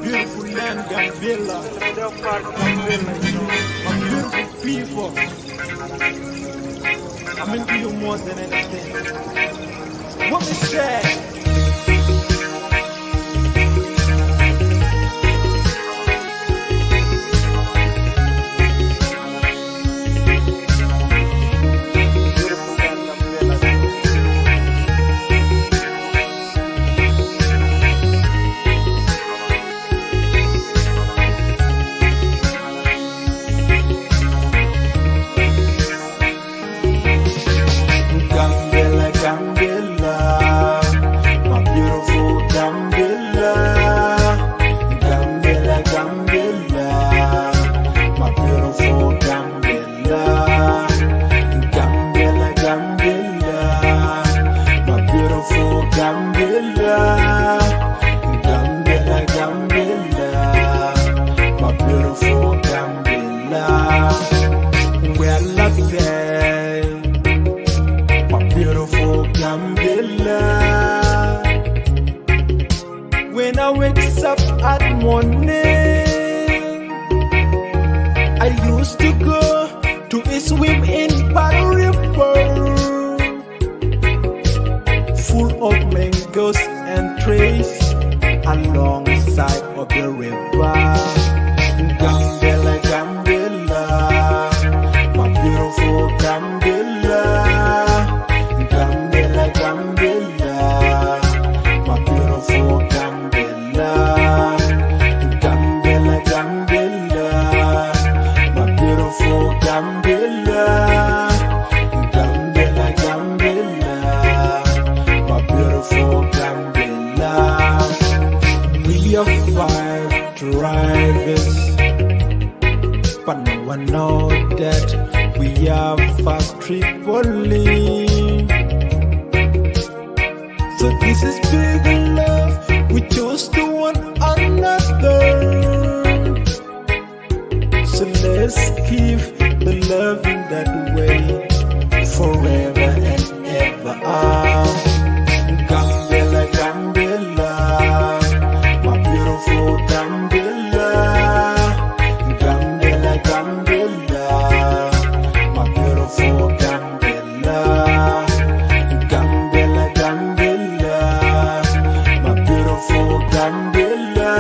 Beautiful land, Gambela. My beautiful people. I'm into you more than anything. What we say? Well, I say, my beautiful Gambella. When I wake up at morning, I used to go to a swim in Bad River, full of mangoes and trees alongside of the river. Gambella, Gambella, my beautiful Gambella. Gambella, Gambella, my beautiful Gambella. Gambella, Gambella, my beautiful Gambella. Gambella, Gambella, my beautiful Gambella. We are 5 drivers, but no one know that we are fast Tripoli. So this is big love, we chose to one another. So let's keep the love in that way forever and ever. Gambella, Gambella, my beautiful Gambella. Gambella, Gambella, my beautiful Gambella. Gambella, Gambella, my beautiful Gambella.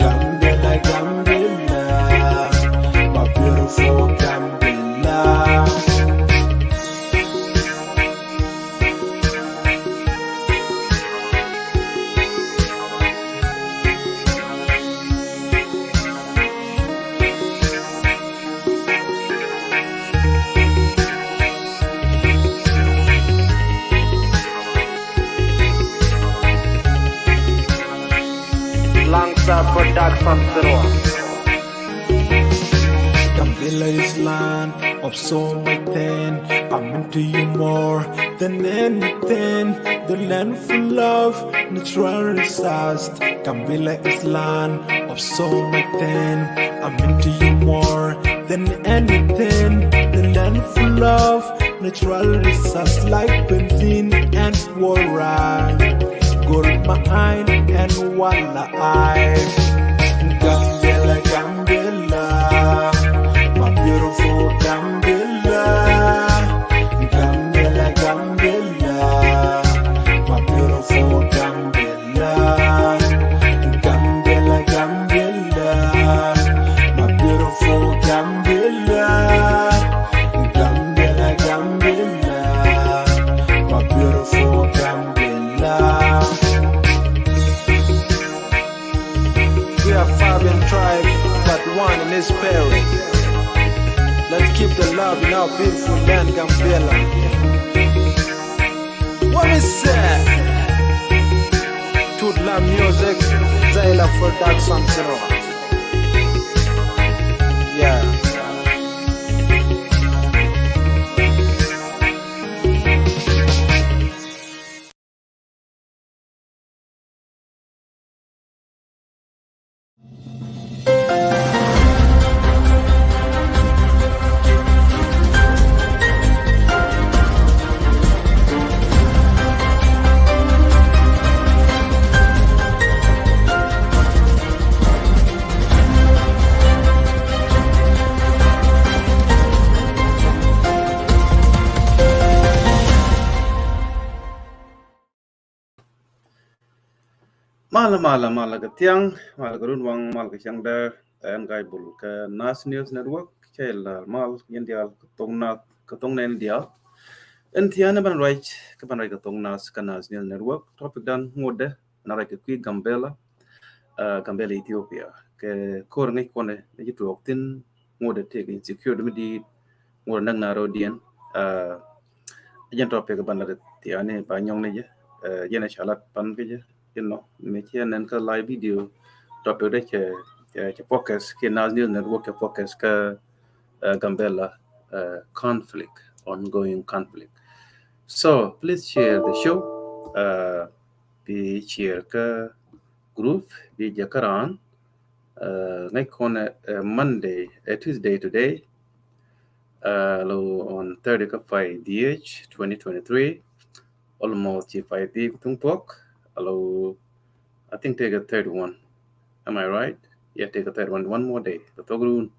Gambella, Gambella, my beautiful Gambella. Langsa Production Seroa. Gambella is land of so much pain. I'm into you more than anything. The land full of natural resources. Gambella is land of so much pain. I'm into you more than anything. The land full of natural resources like benzene and water, gold mine and wildlife. Gambella, Gambella, my beautiful Gambella. Gambella, Gambella, my beautiful Gambella. Gambella, Gambella, my beautiful Gambella. Gambella, Gambella, my beautiful Gambella. We are Fabian tribe, but one in his spirit. Let's keep the love in our beautiful land, Gambella. What is that? Tootla Music, Zaila Production Seroa. Yeah. Mala ke tiang, mala ke runwang, mala ke siang der, and guy bull ke Nas News Network, kel mal yen dial ketong nen dial. En tiana ban right ke ban right ketong Nas ke Nas News Network, topic dan ngode, na right ke kui Gambella, Gambella Ethiopia, ke kor ngai kone, ne jitu oktin ngode take insecure demi ngode nang naro dian, yen topic ke ban la tiane ba nyong ne je, yen chalat pan ke je. Me and ka live video topic de ke focus ke Nas News Network ke focus ka Gambella conflict, ongoing conflict. So please share the show. Be share ka group be jakaran ngay kon Monday, Tuesday today, on 30 ka 5 DH 2023, almost if I did tung talk, hello, I think take a third one. Am I right? Yeah, take a third one. One more day. The Togrun.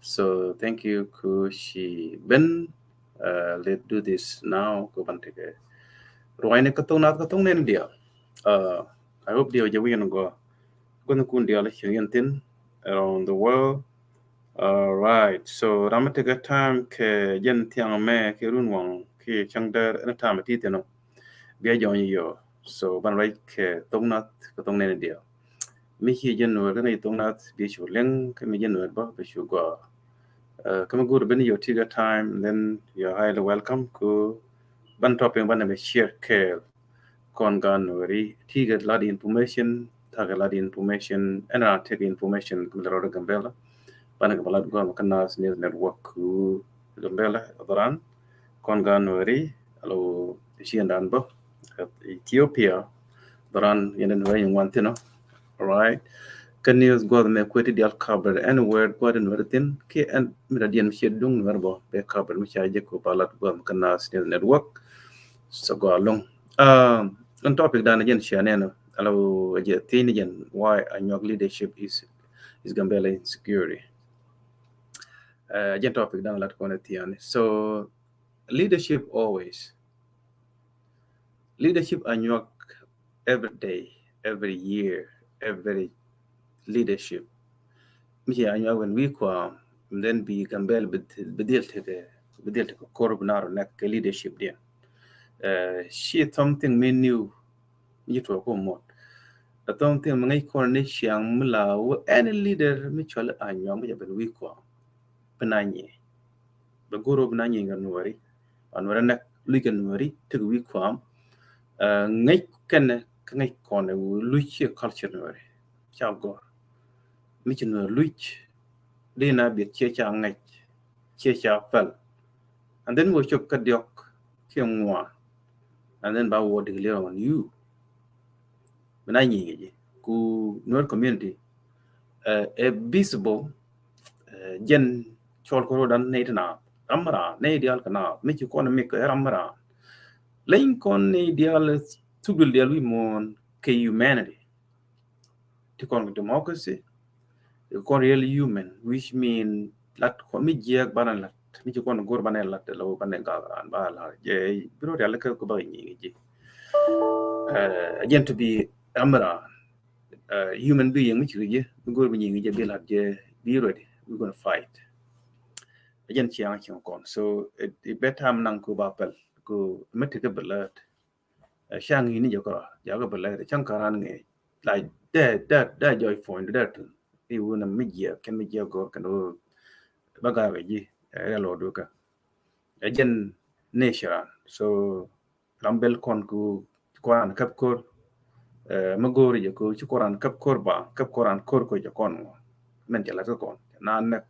So thank you, Kushi Ben. Let's do this now. Go ban take a Roine katong nen dia. I hope dia jawi go. Gonna kun dia la around the world. All right. So I'm take a time ke jen tiang me ke run wang ke changder na time ti teno. Bia join yo. So ban right ke tong nat katong nen dia. Mi hi jen no ga tong nat bi shu leng ke mi jen no ba bi shu go. Come good ben your tiga time then you're highly welcome ku ban topping ban me share ke kon gan wari tiga lot information taga lot information and I take information from the road gambela ban ga balad go kana news network ku gambela abaran kon gan wari alo shiandan bo Ethiopia baran yenen wari yung wantino all right kan news god me kweti dial cover anywhere god in writin ke and miradian shedung werbo be cover mi chaje ko balat go kana news network so go along on topic dan again shaneno alo je tin again why your leadership is gambela insecurity again topic dan lat ko tiani so leadership anyok every day every year every leadership مشي يعني when we come then be gambel بديل korb naro nak leadership dia she something me new you to ko mo something mangai ko ne siang mula any leader mi chol anyo mo ben we ko penanye be goro penanye nganwari anwara nak ligan wari to we ko ngai kan ngai ko ne lu chi culture wari chao go mi chin luich dina bit che cha ngai che cha fal and then we chop kadiok kyongwa and then ba wo declare on you mena nyi ku nor community a visible gen chol ko dan ne na amra ne dial kana mi ci ko na mi ko amra lain kon ne dial tugul dial wi mon ke humanity to kon democracy kon real human which mean lat ko mi jiak banan lat mi ci kon gor banel lat lo banen ga ba la je biro dial ko ba nyi ji again to be amra human being mi ci je gor bi nyi je bi lat je be ready we're going to fight again chiang chiang kon so it better am nang ku bapel ku metti ke belat shang ni jo ko ja ko belat chang karan nge like that joy point that we wona mijia ken mijia go kan baga ji lo do ka again nation so rambel kon ku kwan kap kor magori je ko ci koran kap kor ba kap koran kor ko je kon men jala ko kon nan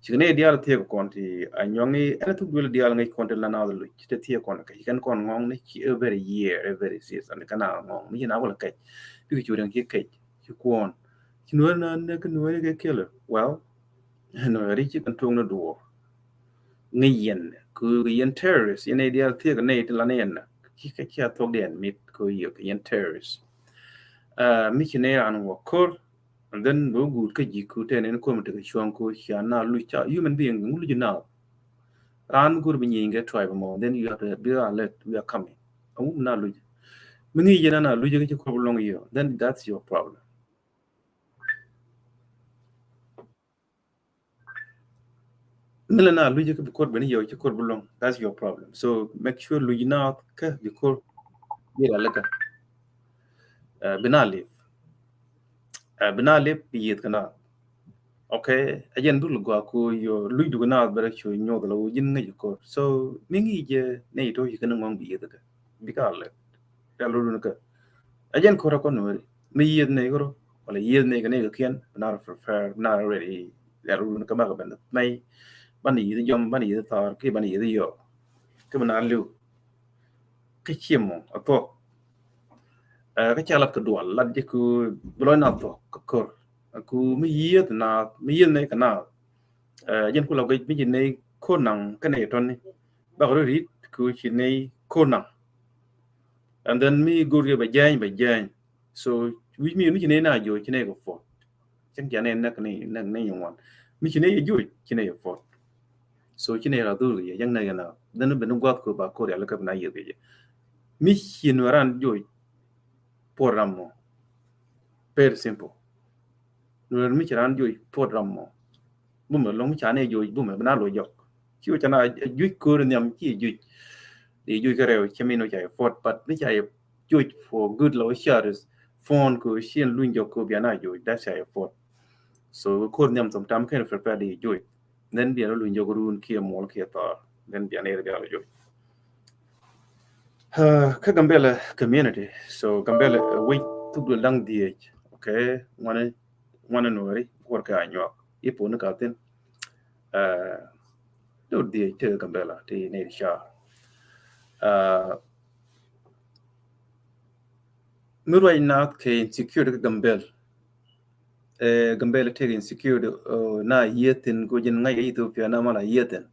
chine dial tie ko konti anyongi ena tu gul dial ngai konti la na lu te tie kon ka kan kon ngong ne chi every year every season kana ngong mi na wala kai bi chu dang ki kai chi kon chi no na ne kan no ke killer well no ri chi kan tung na do ngai yen ku yen terrorist yen dial tie ko ne la ne na ki ka cha to den mit ko yen terrorist mi chine an wo kor and then no good ka ji ku te ne ko mte ka chuan ko sha na lu cha human being lu ji na ran gur bi nyinga tribe mo then you have to be alert we are coming na lu mini jena na lu ji ko long yo then that's your problem mila na lu ji ko bi yo ko long that's your problem so make sure lu ji na ka bi ko bi alaka bina live bi yet kana okay again dul go ko yo lu du na bare chu nyo da lo jin ngi ko so mingi je ne to yi kana ngong bi yet ka bi ka le ya lu ka again ko ra ko no mi yet ne ko wala yet ne ka ne ka kien na for fair na ready ya lu ka ma ka ben mai ban yi jom ban yi ta ki ban yi yo ka na lu ka chimo ato ka cha lat ka dual lat je ku blo na to ko ku mi yet na mi yen ne kana yen ku la ga mi ne ko nang ka ne ton ni ba ro rit ku chi ne ko nang and then mi go ba jan so wi mi ne na jo chi ne go fo chen ja ne na yung wan mi chi ne jo chi ne fo so chi ne la du ye yang na na dan ben gwa ko ba ko ya la ka na ye be mi chi no ran jo por ramo per simple no mi chi ran jo por ramo bu me long mi cha ne jo bu me na lo yok chi cha na ju ko nyam chi ju di ju ka re chi mi no cha fort but mi cha ju for good low shares phone ko shin luin jo ko bia na jo da cha fort so ko nyam som tam ken fer di ju then bia no luin jo ko run ki mo ki ta then bia ne ga jo ka gambela community so gambela we tu do lang di okay wana no ri ko ka anyo ipo no ka tin do di te gambela ti ne sha Murway Naath ke insecure gambel gambel te insecure na yetin go jin ngai Ethiopia na mala yetin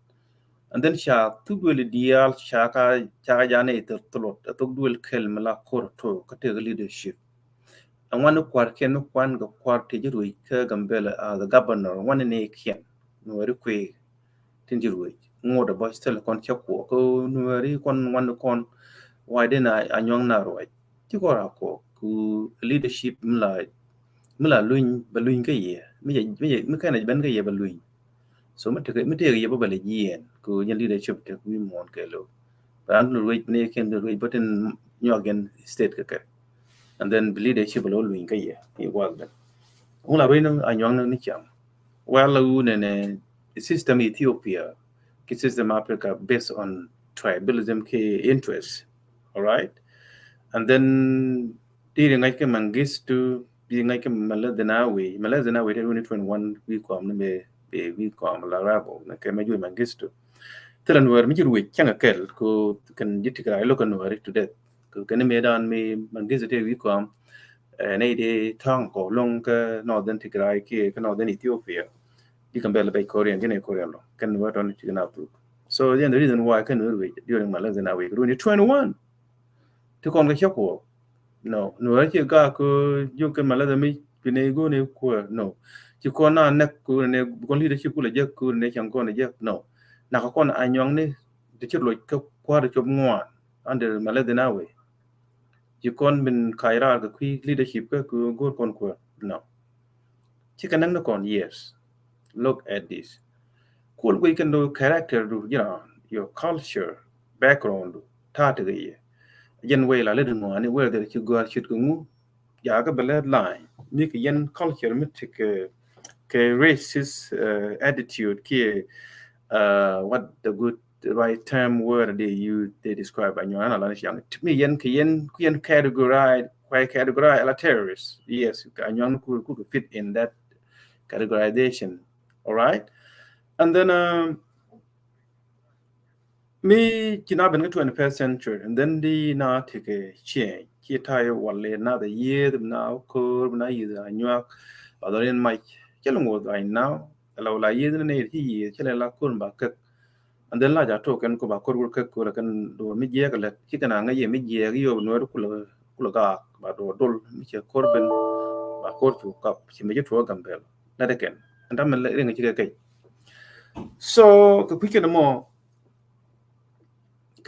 and then sha tugwel dial sha ka jane to tolot to gwel kel mala kor to ka te leadership and one kwar ken kwan go kwar te jiru ka gambel the governor one ne kien no ri kwe tin jiru ngoda ba stel kon chako ko no ri kon one kon why then anyong na roi ti ko ra ko ku leadership mla luin ba luin ka ye mi kana ban ka ye ba luin so mi te ye ba le yen ku yen leadership te ku mon ke lo ba an lu ne ken lu button nyogen state ka and then the leadership lo luin ka ye e wa ba un la ruin anyong ni cham well lu ne system Ethiopia ki system Africa based on tribalism ke interest all right and then di ngai ke mangistu di ngai ke maladenawi te 2021 we kom ne be we kom la rabo na ke maju mangistu telan wer mi juru changa kel ko kan jitika lo kan wer to det ko kan me dan me mangistu te we kom nei de tang ko long ka northern tigray ke northern Ethiopia di kan bela be korean ne korean lo kan wer don chigna tu so the reason why kan wer during maladenawi 2021 to kon ga chako no ake ga ko yo ke mala da mi pine go ne ko no ti ko na ne ko ne ko leadership ko le je ko ne chang ko ne je no na ko na anyong ne de ti lo ko kwa de chob ngwan under mala da na we ti kon bin kaira ga ku leadership ko go kon ko no ti kan na kon yes look at this cool we can do character do your culture background ta ta ga yen way la le no ani where there you go should go ya ga bele line ni ke yen culture mit ke racist attitude ke what the good right term word they describe by you ana la yang to me yen categorize as terrorists yes anyan could fit in that categorization all right and then me kina ben 21st century and then the na take a change ki tai wale na the year now ko na yi da nyak adoren mai kelong wo right now la la yi ne hi chele la kun ba ka and then la ja to kan ko ba ko ko kan do mi je ka la ki kana nga ye mi je yo no ku ga ba do dol mi che korben ba ko tu ka chi mi je to gambel na de ken and am la ringa chi kai so ko pike no mo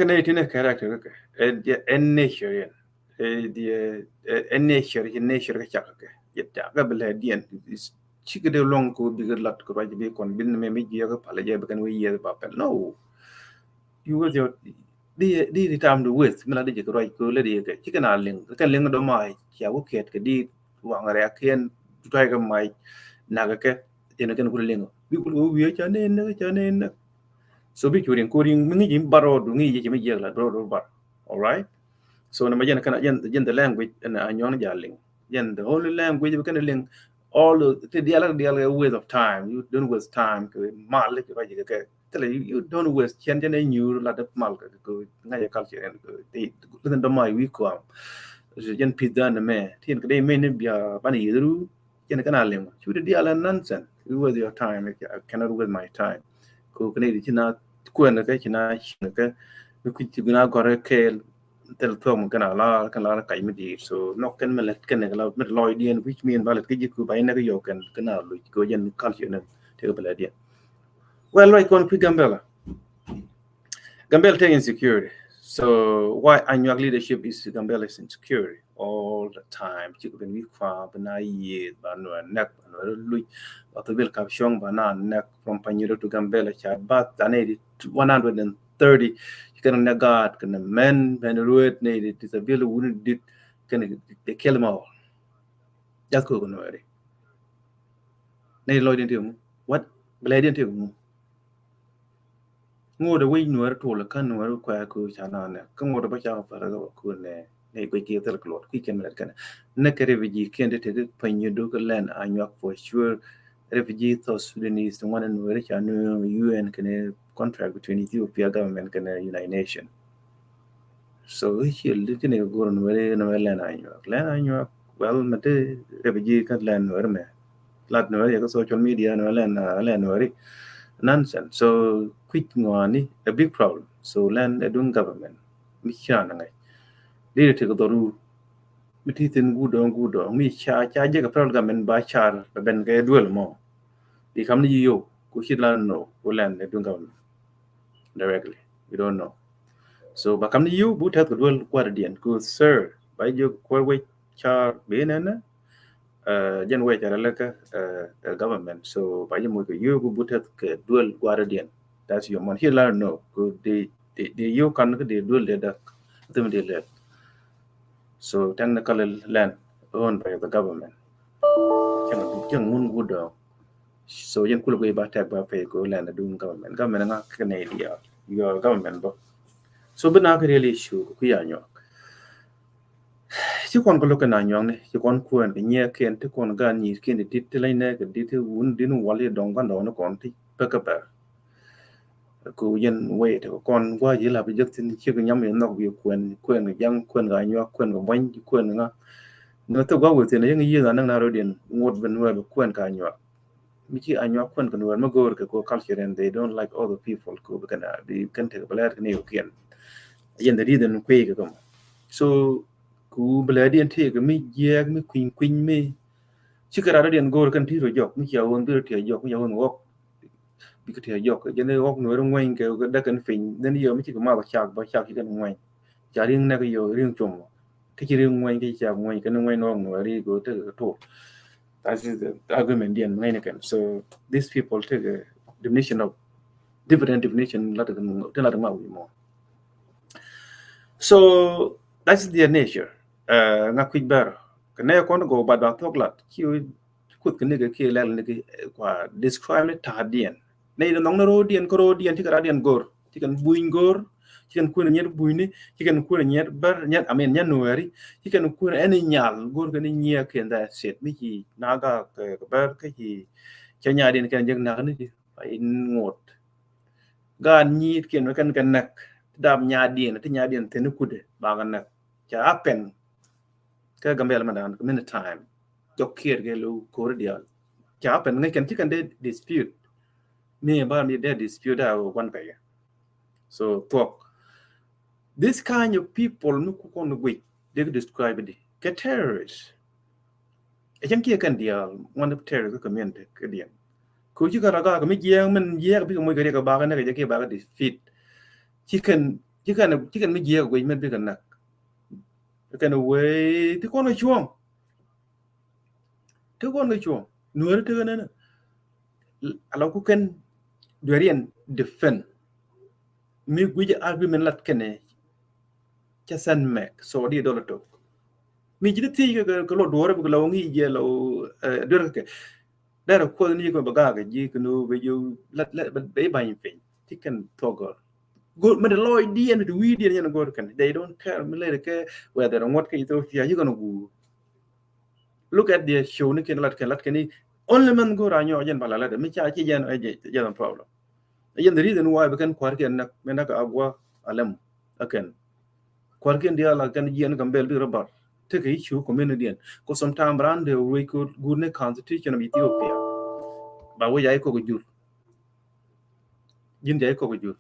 Canadian character en nature the en nature ka chaka yetta ga bele dien chike de long ko bigger lat ko raji be kon bin me mi je ko pala je kan we ye ba pel no you will your di time the with mala de ko raji ko le de ke chike na ling kan ling do mai ya wo ket ke di wang re ken try ga mai na ga ke ene kan ko ling bi ko wi cha ne so bi churin koring mingi jim baro du ngi je mi je la bro bar all right so na majen kana jen the language na anyon jaling jen the only language we can ling all the dialogue waste of time you don't waste time ko mal ke ba je ke tele you don't waste chen jen new la de mal ko ngai culture en ko ti den do mai wi ko je jen pizza na me tin ko de me ne bia bani yiru yen kana lemo should deal and nonsense it was your time I cannot waste my time ko kene di china ko na ka china ka ku ti guna gore ke tel to mo kana la kai mi di so no ken melet ken la mit loy dien which mean valet ke jiku bay na yo ken kana lu ko yen culture na te ko bela dia well right kon ku Gambel take insecurity. So why annual leadership is Gambel is insecurity all the time. Chico ben weak fa bana ye banu nek banu lui to bil kapshong bana nek from Paniro to Gambela chat but anedi 130 you can negat can men ben ruet needed disability wouldn't did can they kill them all. That's go no worry. Nei loy din what blade din ngô da wei nuer to la kan nuer kwa ku chana ne ka ngô da ba cha fa ga ku ne ne ko ki tel klot ki ken la kan ne ka refugee ken de te pan you do ka len anyak for sure refugee to Sudanese the one nuer cha no UN can contract between Ethiopia government and United Nation so he le ne go nuer no len anyak well mate refugee kan len nuer me lat nuer ya social media no len nuer nonsense. So quick ngani a big problem. So land doing government. Michana ngai. Did take the ru. Mititin good on me cha je ka federal government ba char ben ga duel mo. Di kam ni yo ku shit land no ku land doing government directly. We don't know. So ba kam ni yo bu ta duel guardian ku sir ba yo ko we char be na jen we chara laka government so ba mo ko yo bu butet ke dual guardian that's your man here learn no ko de yo kan ko de dual de da them de le so technical land owned by the government chen mun gudo so yen kulo ba tak ba fe ko land dun government nga Canada your government bo so bana ka really issue ku ya nyo chứ còn có lúc nào nhong này chứ còn quên cái nhẹ kiện chứ còn gan nhỉ kiện để tít lấy nè cái đi theo uốn đi nó wali đồng con đó nó còn thì bơ cấp bờ cô dân quay thì con qua chỉ là bây giờ thì chưa có nhắm miệng nó bị quên cái giang quên cái nhọ quên cái bánh quên nó tôi qua buổi thì nó như là năng nào rồi điện một bên ngoài quên cái nhọ mấy chị anh nhọ quên cái người mà go cái cô culture and they don't like other people cô cái nào đi cần thể cái cái này kiện dân để đi đến quay cái không so ku bladi ante ga mi yeg mi queen mi chikara den gor kan tiro jok mi ya won bir tie jok mi ya won wok bi ka tie jok je ne wok no ro ngwen ke ga da kan fin den yo mi chika ma ba chak ki kan ngwen ja ring na ga yo ring chom ke chi ring ngwen ke cha ngwen kan ngwen no ri go te to that is the argument den ngwen kan so these people take a definition of different definition la ta ma wi mo so that's their nature nga kwit ber kene ko go bad ba tokla ki kut kene ke ke lel ne kwa describe ta dien ne no no rodien ko rodien ti ka dien gor ti kan buin gor ti kan ku ne nyer buini ti kan ku ne nyer ber nyer amen nyer nueri ti kan ku ne nyal gor ke ne nyer ken da set mi ki naga ke ber ke ki nya dien kan jeng na ne ti fa in ngot gan nyit ken kan nak dam nya dien ti nya dien te ne kude ba gan nak cha apen ka Gambela madan minute time jokir ge lu cordial cha pen ngai kan ti kan de dispute me ba mi de dispute one guy so talk this kind of people no ku kon gwe they describe it get terrorists e chan ki kan dia one of terrorist community ke dia ku ji ga ga mi jeng men ye bi ko mo ga ba ga na ga ke ba ga defeat chicken mi je gwe men bi kan na cái nó quay thì con người chuông nuôi thế này alo ku ken durian defend mi guje argument lat kene cha san mek so di do to mi jiti ti ko lo do re ko lo ngi je lo dur ke da ko ni ko baga ga ji ko no be yo lat be ba fin ti kan to go go me the loy di and the we di and go kan they don't care me le ke whether on what ke Ethiopia you gonna go look at the show ni ken lat ken only man go ranyo jen bala la me cha chi jen jen problem yen the reason why we can kwar ken nak me nak agwa alam aken kwar ken dia la kan jen gambel bi robar take issue community ko sometime brand we could good constitution of Ethiopia ba we jay ko jur jin jay ko jur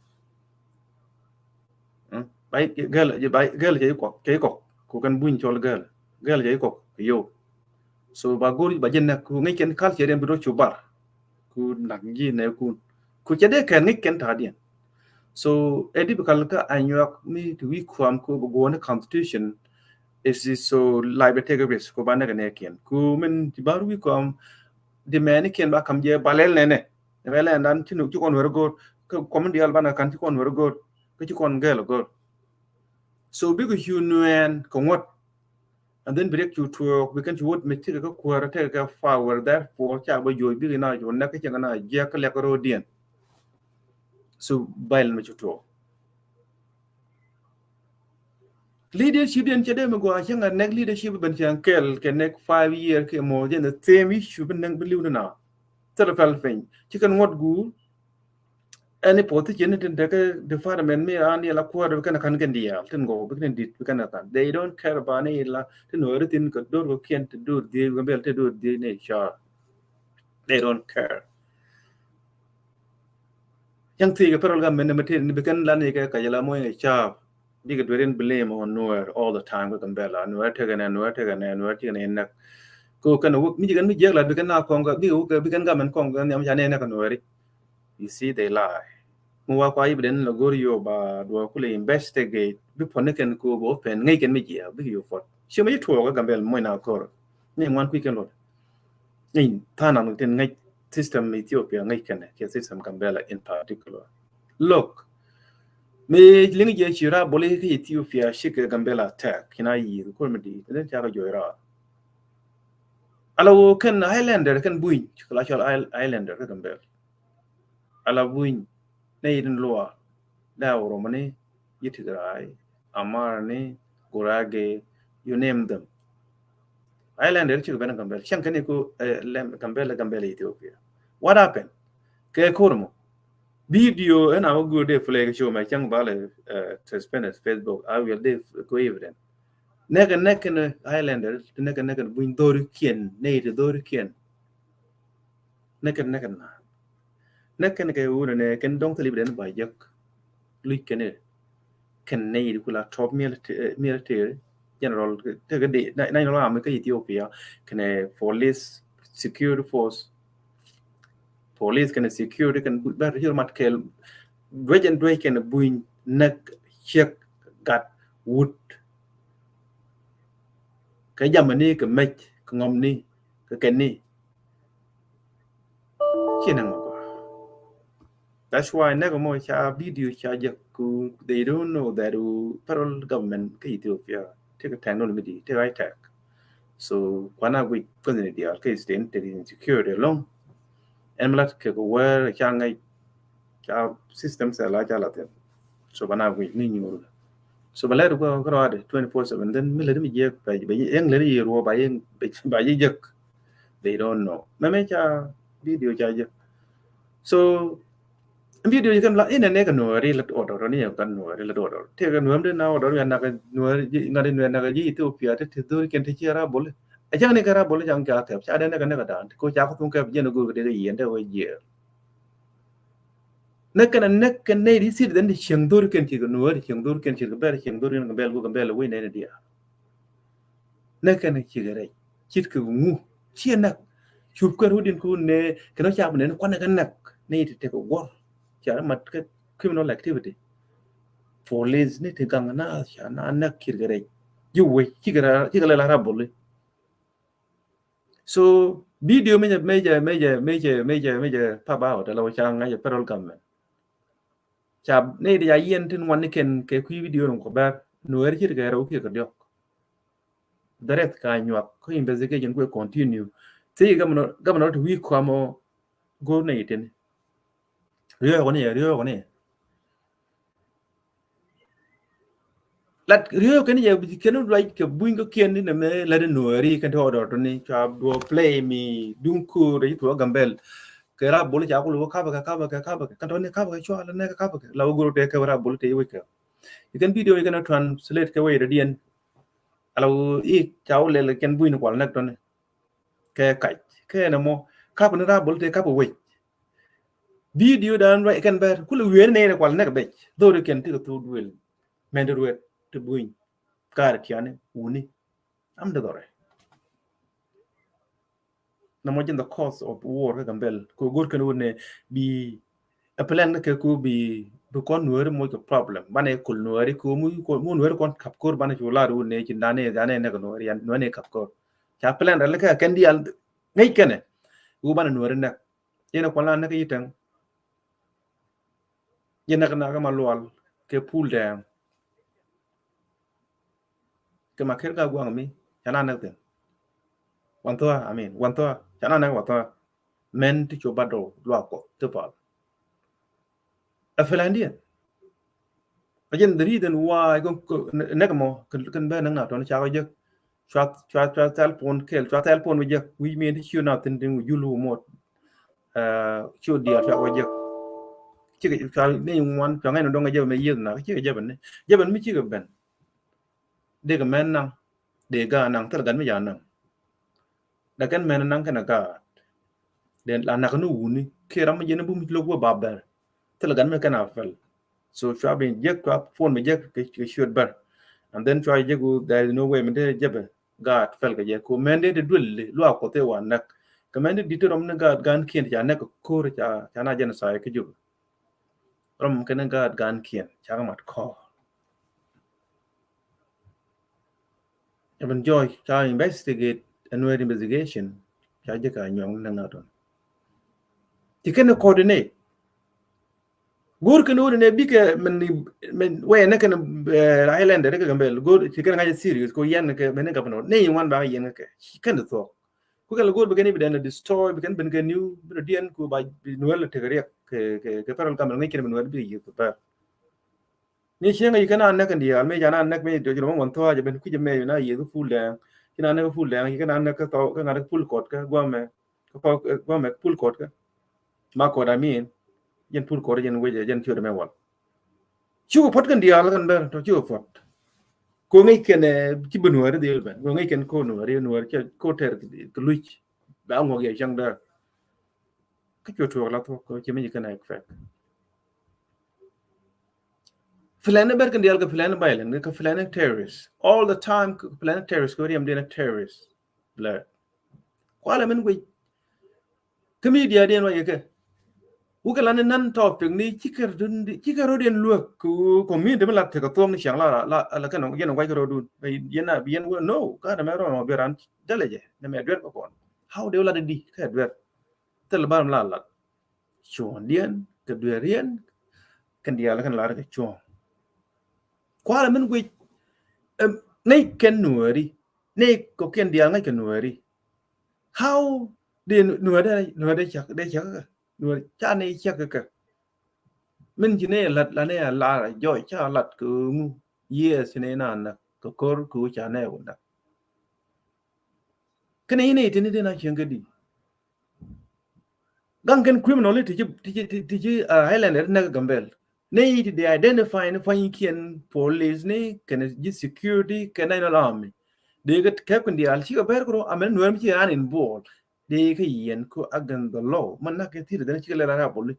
bay gel jay ko kan buñ chol gel jay ko yo so ba gori ba jenna ku ngi ken culture den bro chubar ku nak ji ne ku chede ken ngi ken ta dien so edi bakal ka anyak mi to we kwam ko go na constitution is so libe take risk ko ba na ne ken ku men ti baru we kwam de men ken ba kam je balel ne wala ndan tinu ci kon wero go ko mon dial bana kan ci kon wero go ko ci kon gel go so big you nuen ko ngot and then break you to we can would me take a quarter take a forward therefore cha ba joy big na jo na ka na je ka le ko dien so bail me to leadership den chede me go achanga next leadership ben chan kel ke next 5 year ke mo den the same issue ben nang believe na tell fel fen ci kan ngot gu any politician in the department me ani la quarter kan kan dia ten go ben dit kan kan they don't care about ni la ten no everything ko do go ken to do the go bel to do the ne sure they don't care yang ti ga perol ga men me ten be kan la ni ka yala mo ngi cha bi ga dweren blame on nowhere all the time ko kan bela nowhere te ga na ko kan wo mi gan mi je la be kan na ko ga bi kan ga man ko ga nyam ja ne na kan nowhere you see they lie mo wa kwa ibden lo gorio ba do ko le investigate bi pone ken ko bo pen ngai ken mi je bi yo fot shi mi to ga gambel mo na ko ni ngwan ku ken lo ni ta na no ten ngai system Ethiopia ngai ken ke system gambela in particular look me lingi je chira bole ke Ethiopia shi ke gambela attack kina yi ko mi di den ta ga joira ala wo ken islander ken buin kala chal islander ke gambel ala buin nei den loa da romani yitigrai amarni gurage you name them islander chi ben gambel shan ken ko gambel Ethiopia what happened ke kormo video and I will go there flag show my young valley suspended Facebook I will there go evident nega islander nega buin dori kien nei de dori kien nega na ke uru ne ken dong tali den ba yak lui ken nei kula top military general te ga de na no am ke Ethiopia ken police security force police can security can ber hier mat kel dwejen dwe ken buin nak check gat wood cái jamani ke mech ke ngomni ke kenni kinang ko that's why naga mo cha video cha ku they don't know that federal government ke Ethiopia take a technology take high tech so kwana we konne dia ke state security long emlat ke ko where cha ngai cha system sa la cha la te so bana we ni nyu so bala ko ko ade 24/7 then mi le mi je ba yang le yi ro ba yang ba yi je they don't know me cha video cha je so video kan la ina ne kan no ri la order ni kan no ri la order te kan no de na order ya na kan no ngade no na ga ji Ethiopia te te do ken te chira bole a jang ne kara bole jang ka ka cha de na kan ne ka dan ko cha ko tun ka je no go de yi ende we je na kan ne ri sir den cheng do ken ti no ri cheng do ken ti ga ber cheng do ken ga bel go ga bel we ne dia na kan chi ga re chit ku ngu chi na chup ka ru din ku ne kan cha ne ko na kan nak ne te ko go cha mat ke criminal activity police ni te gang na cha na nak kir gare you we chi ga la rabole so video major pa ba da la cha nga ya federal government cha ne da yen tin wan ken ke ku video ko ba no er chi ga ro ki ga dio direct ka nyak ko investigation ko continue sei governor to we kwamo go na iten rio ko ne lat rio ken je ken like ke buin ko ken ni me la de noeri kan to do ni cha do play me dunku de to gambel ke ra bol cha ko lo ka ba kan to ne ka ba cho la ne ka ba la go te ka ra bol te we ka you can video you can translate ka we radian alo cháu le ken bui no kwal nak ton ke kai ke na mo ka pa na bol te ka po we video dan right kan ber kul wen ne kwal nak be do re ken ti to duel men do wet to bui kar tiane uni am de dore na mo the cause of war ka gambel ko gor kan wone bi a plan ke ko bi kon nuer mo ko problem bane kul nuer ko mu nuer kon kap kor bane ko la ru ne ci dane ne ko nuer yan no ne kap kor cha plan dal ka kan di al ngai kene u bane nuer nak yena ko la nak yitang yena kana ka malwal ke pool down ke ma ker ka gwang mi chana nak ten wan to amen wan to chana nak wa to men ti cho bado lo ko to pa a Finlandian again the reason why go nekamo kan ba nang na to cha ga je chwa telepon kel chwa telepon we je we mean ti chu na tin ding yu lu mo chu dia chwa we je chi ga chwa ne wan chwa ngai no dong ga je me yeg na chi ga je ban mi chi ga ben de ga men nang de ga nang tar gan me ya nang da kan men nang kana ga den la na nu ni ke ram je na bu mi lo go ba ber tar gan me kana fel so chwa ben je chwa phone me je ke should ber and then try je go there is no way me de je be God fel ga je ko men de dul lo ko te wan nak ka men de ditorom na God gan kien ja nak ko cha na je na sai ke ju rom ke na God gan kien cha ga mat ko even joy cha investigate annual investigation cha je ka nyong na na don ti ken coordinate gor ken woni ne bike men we na ken island de ka gambel gor ti ken ga serious ko yen ke men ga no ne wan ba yen ke ken to ku kala gor be ken be na destroy be ken ben ken new be dien ku ba nuel te gariya ke paral kam ngi ken nuel bi yu pa ni shenga yikana na kan dia me jana na me do jiro mon to ja ben ku je me na ye full da kina na full da yikana na ka to ka na full court ka gwa me full court ka ma ko da min yen full court yen we yen chu da me wal chu pot kan dia la kan ber to chu pot ko ngai ken ti bu nuer de ben ko ngai ken ko nuer ke ko ter ke lu ba ngo ge jang da ka chu to la to ko chi me yikana ek fa Filana berkan dial ka filana bailan ka filana terrorist all the time filana terrorist ko riam dina terrorist bla kwala men we commedia den wa yake ukala nan topic ni chikar den luak ku community men lat ka tom ni chang la kan yen wa ko dun bay yena bien wo no ka da mero no beran deleje na me adwer ko how de la di ka adwer tel baram la chon dien ka dwerien kan dial kan la ka chon kwala men we nay ken nueri nay ko ken dia ngai ken nueri how de nueri chak nuer cha nay chak ka min ji ne lat la ne la joy cha lat ku yes ne na na ko kor ku cha ne wona ken ne tin de na chen gadi gang ken criminality ti highlander na gambel nay ti de identify ne fa yin police ne ken ji security ken na army de ga kepin di al chiga ber ko amen nuem chi an in bol de ka yen ko agan the law man na ke tir de chi le ra bol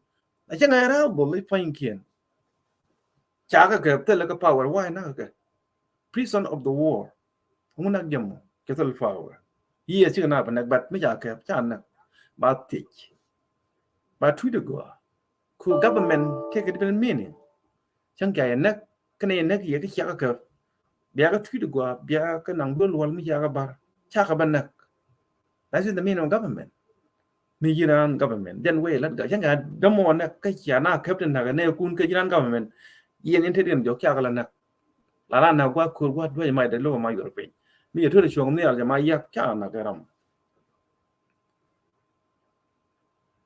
a chen ra bol fain kien cha ka ke te le ka power why na ka prison of the war mun na jam ke tel power yi chi na ba na bat me ja ke cha na ba ti ba tu de go ku government ke ke different meaning chen ka yen na ka ne na ki ke cha ka bia ka tu de go bia ka nang do wal mi ja ka bar cha ka ban na that is the meaning of government mi jiran government then way lat ga changa damo na ka cha na captain na ne kun ka jiran government yen inte den jo kya kala na la na kwa kur kwa do mai de lo ma yor pe mi to de chong ne al ma yak cha na ka ram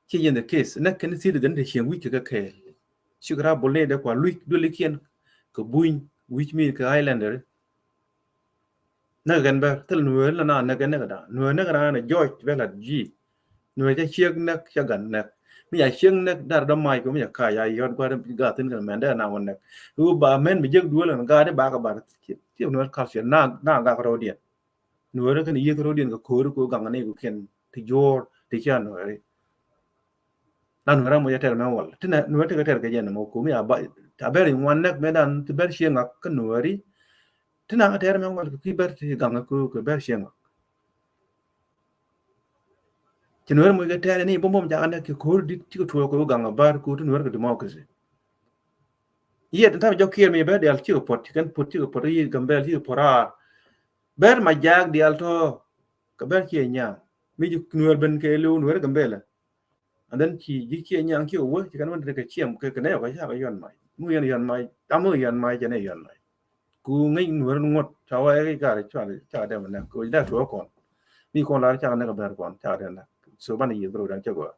chi yen the case na kan si de den de chen wi ka ke shukra bolle de kwa lui do le kien ko buin which mean ka islander na gan ba tel nuer la na gan na da nuer na na joy bela ji nuer ja chiek na cha gan na mi ya sheng nek dar da mai ko mi ya ka ya yon kwa ga tin kan men da na won nek u ba men mi jeg duel ga de ba ka bar ti no culture na ga ko dia no re kan ye ko dia ko ga ne ko ken ti jor ti chan no re na no ra mo ya ter men wal ti na no te ka ter ga jen mo ko mi ya ba ta ber wan nek me dan ti ber sheng ak kan no ri ti na ka ter men wal ki ber ti ga ko ber sheng ti no mo ga ter ni bom bom ja ne ko di ti ko ko ga bar ko ti no ga democracy iya ta jo kier mi be dial chiu pot kan pot chiu pot yi gambel chiu pora ber ma jag dial to ka ber chi nya mi ju nuer ben ke lu nuer gambel and then chi ji chi nya ki wo chi kan won de ke chiem ke ne ko ya ba yon mai mu yon mai ta mu yon mai je ne yon mai ku ngai nuer ngot cha wa ke ga cha de man ko da so kon mi kon la cha ne ka ber kon cha de na so ban yi bro dan cha go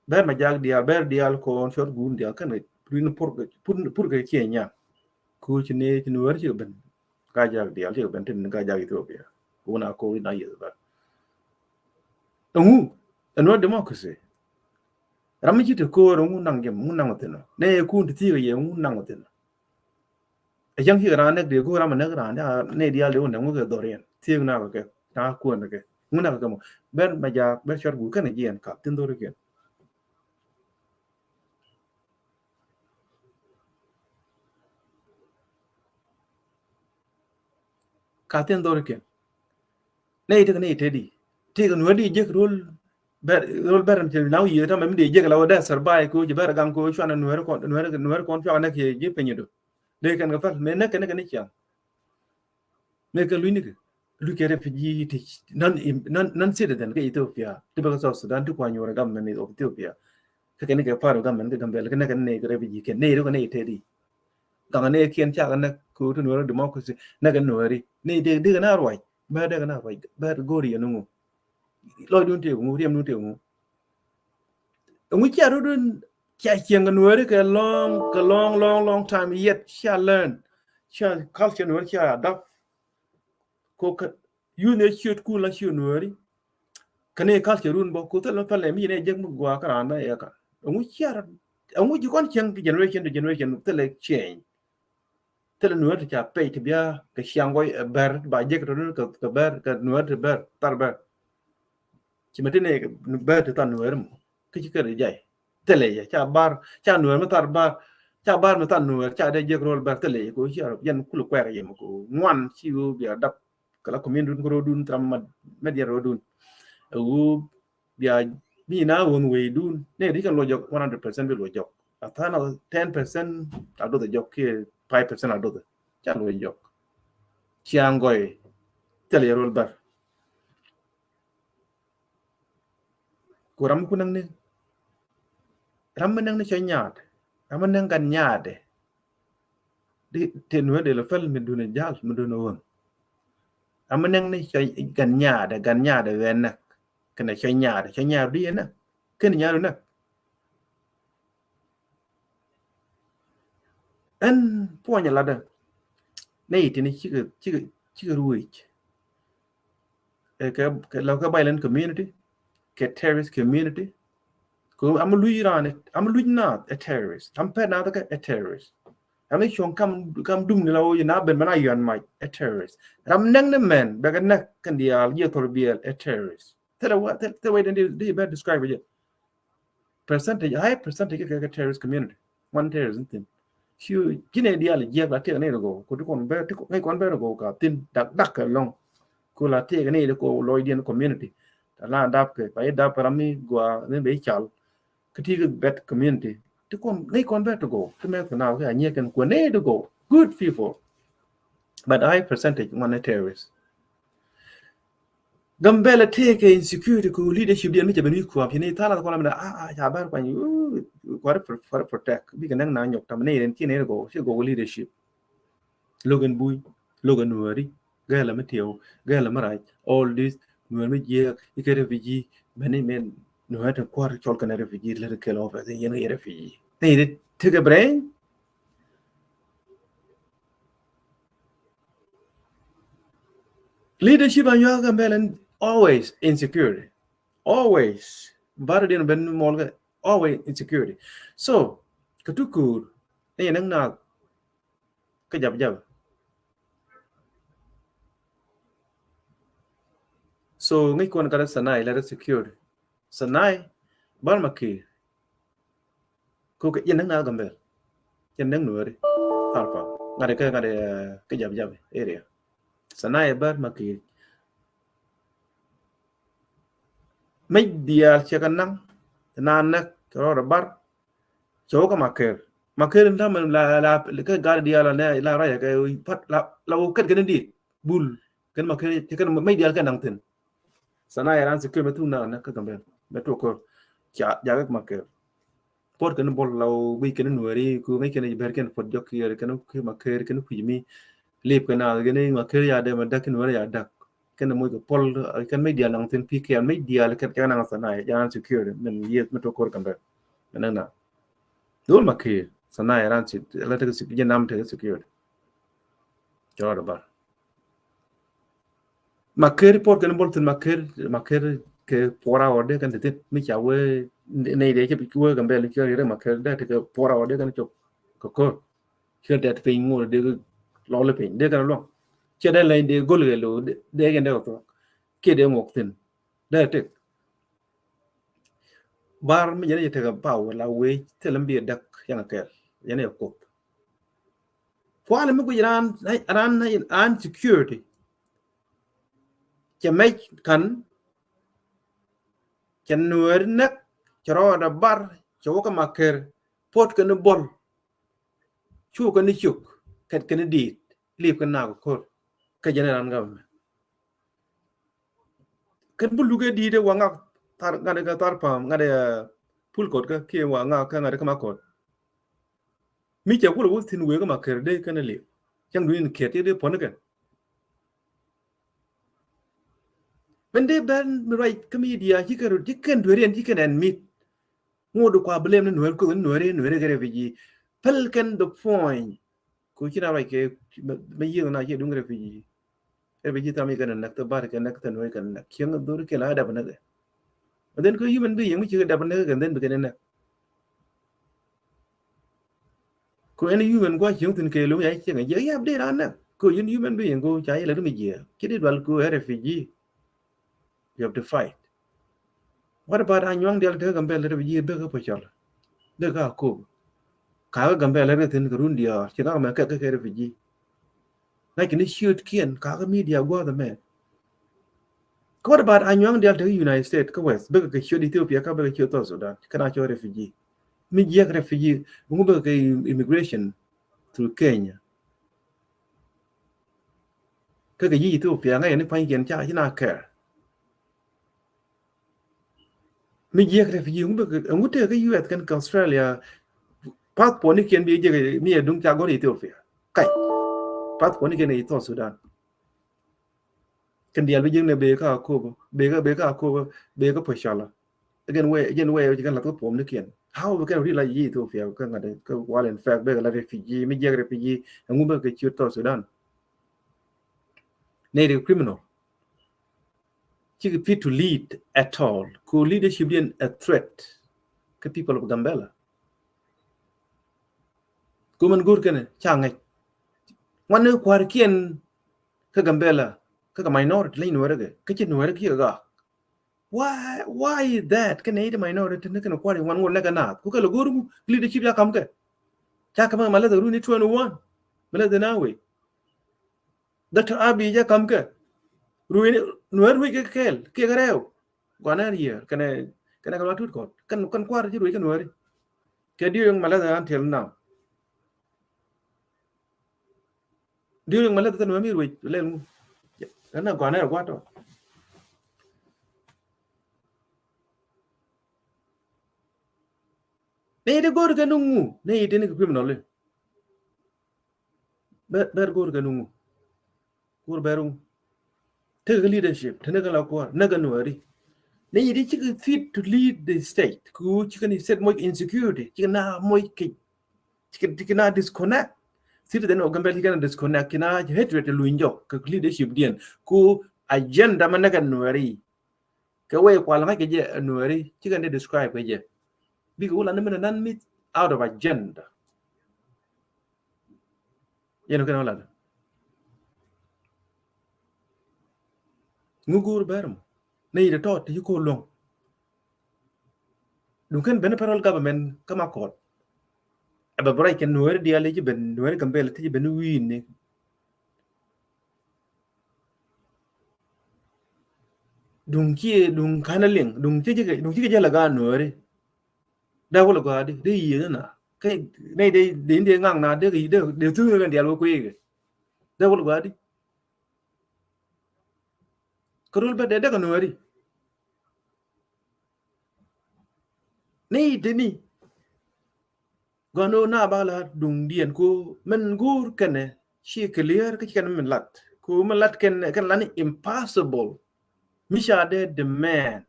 ber ma jag dial ko short gun dial kan pun pur ke chi nya ku chi ne chi nuer chi ben ka jag dial chi ben tin ka jag Ethiopia ku na ko na yi ba no democracy rami chi te ko ro ngu nang gem ngu nang tena ne ku ti ye ngu nang tena e jang hi ran ne de ko ram ne ran ne dial de ngu ke dorian ti na ke ta ku na ke ngu na ke mo ber ma jag ber short gu kan yen ka tin do ke ka tin do ke ne ite ne ite di ti ga no di je rol ber ti now ye ta mem di je la wada sarbai ko je ber gang ko chwana nuer kon chwana ke je penyedo de kan ga fal me ne ke ne chiang me ke lu ni ke lu ke refugee ti nan citizen ke Ethiopia ti ba South Sudan ti kwa nyora gam ne of Ethiopia ke ne ke faru gam ne gambel ke ne ke refugee ke ne ro ne ite di gang ne kien cha kan ko tu nuer democracy ne ke nueri ne de na roi ba de na roi ba gori no lo dun te ngu riem dun te ngu cha ru dun cha chieng nuer ke long time yet cha learn cha culture nuer cha adapt ko you ne shoot ku la shoot nueri kane culture run bo ko te lo pale mi ne jeg mu gwa ka ran ba ya ka ngu ji kon chieng generation to generation te le change te le nuer cha pe te bia ke chiang go ber ba jeg ro ka ber ka nuer te ber tar ber chỉ mà thế này bê thì toàn nuôi cái chỉ cái gì thế này cha nuôi mà toàn nuôi cha đây giờ rồi bê thế này cũng chỉ là dân cứ lục quẹt cái gì mà cũng ngoan chiu bây đập cái là comment đun tram media đun bây mi na uống về đun này đi cái lôi dọc 100% bị lôi dọc à thà nào 10% ở đâu thì dọc kia 5% ở đâu thì cha lôi dọc chiang gọi thế này rồi bê ku ram kunang ni ram nang ni chanyat ram nang kan nyade di tenwe de la fel min dune jal min dune won ram nang ni kan nyade wenak kana chanyade di na ken nyaru na en ponya lada nei tini chi ruich ke la ka violent community ke terrorist community ko am lu iran am lu na a terrorist am pe na ka a terrorist am chong kam dum ni lawo na ben mana yan mai a terrorist ram nang ne men daga na kan dia ye torbiel a terrorist the way they better describe it high percentage ka terrorist community one terrorism thing you kine dia le je ba te ne go ko kon be ko ngai kon be go ka tin dak ka long ko la te ne ko loidian community la dap ke pai dap rami gua ne be chal kati bet community to kon nei kon bet to go to me now ke anye kan ko ne to go good people but high percentage one terrorists gambela take insecurity ko leadership dia mi je beni ko apini tala ko la ja bar kwa ni for protect bi kan na nyok tam ne ren ti ne go si go leadership logan bui logan wari gala mateo gala marai all this nuer mi je ike refugee bani men nuer ta kwar chol kan refugee le ke lo fa yen refugee ne de take a brain leadership and you are always insecurity always bar den ben mol always insecurity. So katukur ni nang na kajab. So ngai kon kada sanai la secure sanai bar maki ko ke yan na gambel yan nang nuari alfa ngade kajab area sanai bar maki mai dia chakan nang nanak ro bar cho ka maker nda man la ka gar dia la raya ka pat la ket gan di bul kan maker kan mai dia kan nang ten sana yaran secure metu na ka gambel metu ko ja ka maker por kan bol law wi kan nuari ku mai kan ber kan fot jok yer kan ku maker kan ku mi lip kan al gan maker ya de madak nuari ya dak kan mo ko pol kan mai dia nang ten pk mai dia kan nang sana yaran secure men yet metu ko kan ber na dul maker sana yaran sit la ta secure nam ta secure jora bar maker por kan bol ten maker ke pora ode kan te mi chawe nei de ke pikwe kan bel ke re maker da te pora ode kan chok ko ke de te ngo de lo le pin de kan lo che de le de gol ge lo de gen de to ke de ngok ten da te bar mi je te ga paw la we te lam bi dak yang ke yana ko kwale mi ku ran an security che mai kan chen nuer nak chro da bar cho ka maker pot kan bol chu kan chuk ket kan di lip kan na ko ka general gam kan bulu ge di de wanga tar ngade ga tar pam ngade pul kot ka ke wanga ka ngade ka makot mi che ku lu tin we ka maker de kan li chang duin ket de pon kan bende ban right media hikaru dikan durian dikan and meet ngodo kwa blame no nuer ko nuer gare viji pelkan the point ko kina right ke me yeng na ye dungre viji e viji tami kan nak to bar kan nak to nuer kan nak kyang dur ke la da bana de then ko human being mi chi da bana kan den kan na ko any human kwa kyang tin ke lu ya kyang ye ya update an na ko human being ko chai la mi je kidi dwal ko refugee. You have to fight. What about Anyang del de gambel de yi be ko chal de ga ko ka gambel de tin grun dia chi ga ma ka refugee like ni shoot kien ka media go the man. What about Anyang del de United States ko west be ka shoot Ethiopia ka be ka to Sudan kana cho refugee mi je refugee mu be ka immigration to Kenya ka yi Ethiopia ga ni fa yin cha chi na ka mi je refugee mu te ka US kan Australia passport ni kien bi je mi dung cha go Ethiopia kai passport ni kien ni to Sudan kan dia bi jing ne be ka ko be ka poshala again way kan la to pom ni kien how we can really Ethiopia kan ga ka wal in fact be la refugee mi je refugee mu be ka chi to Sudan native criminal he fit to lead at all. Could leadership be a threat to people of Gambela? Kuman gurkene changai. One kwarkian ka Gambela ka minority line werege kichin werege ga. Why is that? Can aid minority ne kan kwari wan wona kana ku ka guru leadership ya kamke. Cha kama mala da runi 21. Mala da nawe. Dr. Abi ja kamke. Ruin nuer wi ke kel ke gareo gwana rier kana kala tut ko kan kwar ji ruin kan nuer ke diung mala da antel now diung mala da nuer mi ruin len kana gwana kwa to ne de gor ganungu ne ite ne criminal le ber gor ganungu gor beru take leadership tenaga la kwa naga nuari ne yidi chiki fit to lead the state ku chiki set more insecurity chiki na more chiki na disconnect sit then ogambel chiki na disconnect kina hatred luinjo ka leadership dien ku agenda managa nuari ka way kwa la ke je nuari chiki na describe ke je Big ula nemen nan mit out of agenda. Yeno ken wala. Ngugur berm. Nei de tot yu ko long. Dun ken ben federal government kama court. Aba bray ken nuer dia leji ben nuer gambel ti ben win ni. Dun kanaling dun ti jala ga nuer. Da wala ga de yi na. Kai nei de ngang na de tu ngan dia lo ko yi. Da wala ga di. Karul ba de ga nuer. Nei de ni. Gano na bala dung dien ko men gur kene shi clear ka kan men lat ko men lat kan lani impossible misha the man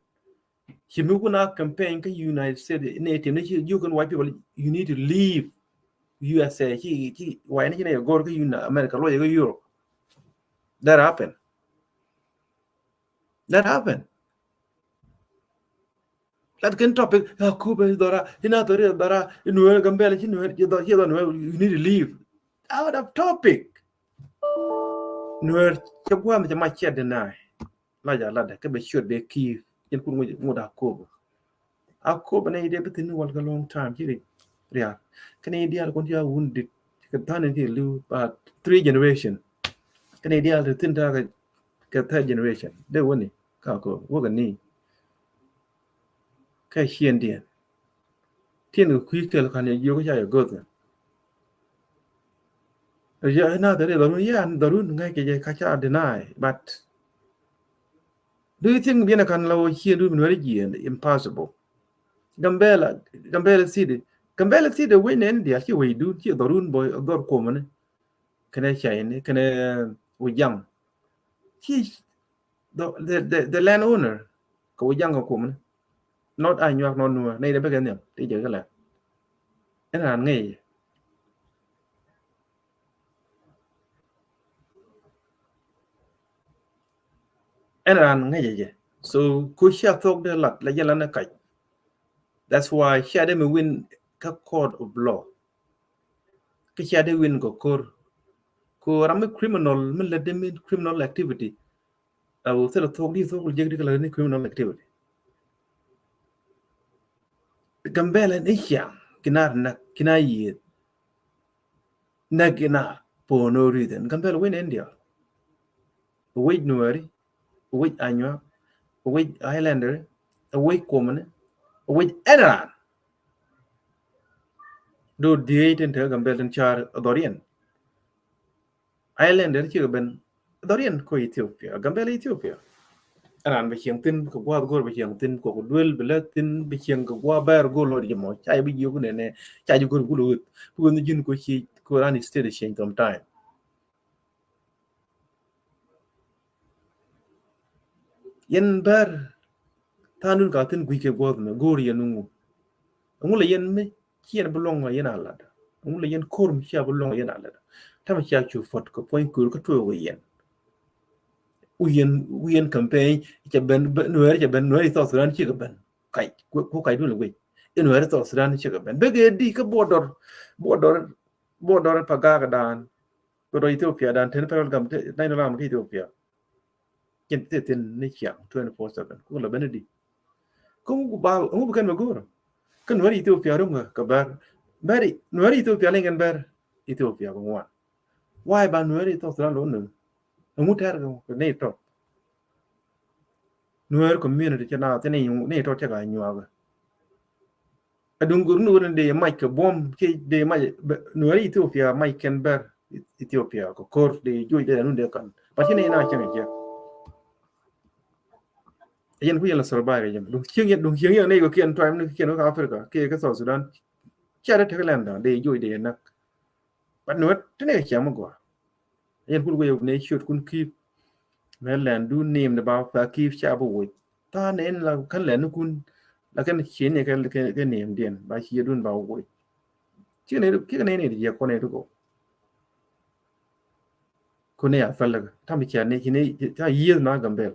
himuguna campaign ka United States native ne you can white people you need to leave USA he why ne gor ka America lo ya Europe that happened that can topic ku be dora ina tori dora nuer gambele chi nuer do you need to leave out of topic nuer chagwa ma che deny la ja la da ke be should be key yen kun mo da ko ba ne de bitin wal ga long time chi ria kan ideal kon ya wounded ka tan ni lu but 3 generation kan ideal de tin ta ka third generation de woni ka ko wo ga ni ka hien dien thiên của quý cái là khán giả yêu cái gì gớt rồi giờ na tới đây đó luôn ngay cái gì khác cha deny but do you think biến kan lao hien luôn nói gì impossible Gambela see the way nên dia khi way do khi đó luôn boy đó có mà cái này chạy này cái này uyang khi the land owner có uyang có mà not ai nhạc non nua này đã biết cái gì thì giờ cái là cái là ngay anh ngay vậy so cú share talk de lat la yala na kai that's why share dem win ka court of law cái share dem win ko ram criminal min la dem criminal activity au sala talk di talk je di la criminal activity Gambela ni ya kina yi na gina for no reason Gambela win India wait nuari wait anywa wait islander wait common wait Iran do date in Gambela char Dorian islander chưa bên Dorian ko Ethiopia Gambela Ethiopia Iran bị khiêng tin của qua gol bị khiêng tin của duel bị lết tin bị khiêng của qua bear gol rồi mà chạy bị nhiều cái này chạy gol gol của người dân của chi của Iran state change some time yen bear tanun ka tin guike god me gori yanungu ngula yen me kien belong ma yen ala ngula yen korm chia belong yen ala tam chia chu fot ko point kur ko to uyen campaign che ben nuer to sudan chi ben kai ko kai dun we nuer to sudan chi ben bege di ka border paga dan ko do Ethiopia dan ten peral gam dai no lam Ethiopia ken tin ni chiang 24/7 ko la benedi ko ba ko bukan magoro kan nuer Ethiopia rum ka bar bari nuer Ethiopia lengen bar Ethiopia ko wa why ba nuer to sudan lo no mutar ko ne to nuer community chana te ne to ga nyuaga adungur nu de mai ka bom ke de mai nuer Ethiopia mai ken bar Ethiopia ko kor de joy de nu de kan pa ne na chen ke yen ku yela survive yen dung chieng ne ko kien time ne kien ko Africa ke ka so Sudan cha de Thailand de joy de na pa nuer te ne che mo go yen ku we ne shoot kun keep Maryland do name about Fakif Chabowood. Tan en la kan len kun la kan chen ne cái name den ba chi dun ba wo. Chi ne ki ne ne ya ko ne ko. Ko ne ya fal ta mi cha ne ki ne ta yi na gambel.